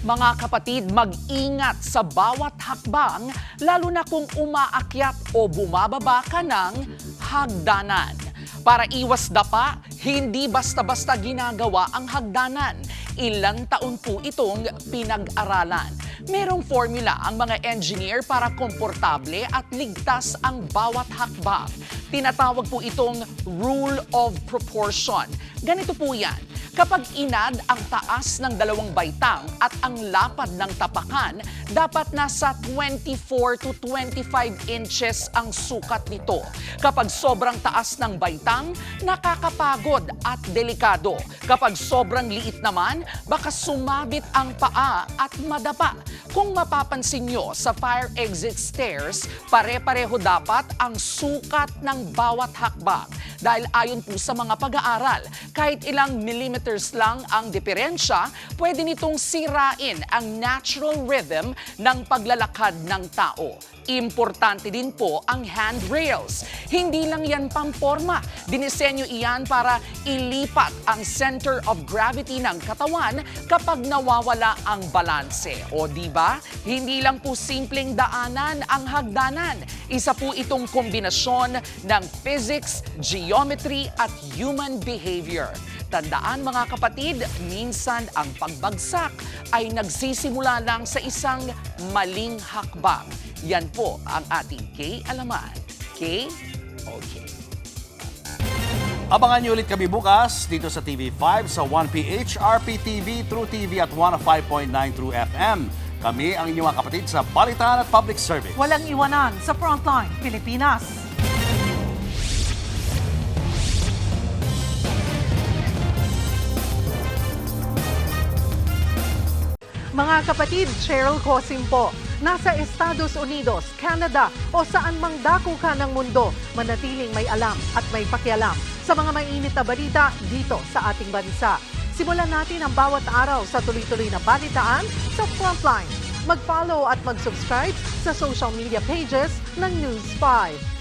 Mga kapatid, mag-ingat sa bawat hakbang, lalo na kung umaakyat o bumababa ka ng hagdanan. Para iwas dapa, hindi basta-basta ginagawa ang hagdanan. Ilang taon po itong pinag-aralan. Merong formula ang mga engineer para komportable at ligtas ang bawat hakbang. Tinatawag po itong rule of proportion. Ganito po yan. Kapag inad ang taas ng dalawang baitang at ang lapad ng tapakan, dapat nasa 24 to 25 inches ang sukat nito. Kapag sobrang taas ng baitang, nakakapagod at delikado. Kapag sobrang liit naman, baka sumabit ang paa at madapa. Kung mapapansin nyo sa fire exit stairs, pare-pareho dapat ang sukat ng bawat hakbang. Dahil ayon po sa mga pag-aaral, kahit ilang millimeters lang ang diferensya, pwede nitong sirain ang natural rhythm ng paglalakad ng tao. Importante din po ang handrails. Hindi lang yan pamporma. Dinisenyo iyan para ilipat ang center of gravity ng katawan kapag nawawala ang balanse. O diba? Hindi lang po simpleng daanan ang hagdanan. Isa po itong kombinasyon ng physics, geometry at human behavior. Tandaan mga kapatid, minsan ang pagbagsak ay nagsisimula lang sa isang maling hakbang. Yan po ang ating K-alaman. K? Okay. Abangan niyo ulit kami bukas dito sa TV5 sa 1PH, RPTV, True TV at 105.9 True FM. Kami ang inyong mga kapatid sa Balitaan at Public Service. Walang iwanan sa Frontline Pilipinas. Mga kapatid, Cheryl Cosim po. Nasa Estados Unidos, Canada o saan mang dako ka ng mundo, manatiling may alam at may pakialam sa mga mainit na balita dito sa ating bansa. Simulan natin ang bawat araw sa tuloy-tuloy na balitaan sa Frontline. Mag-follow at mag-subscribe sa social media pages ng News 5.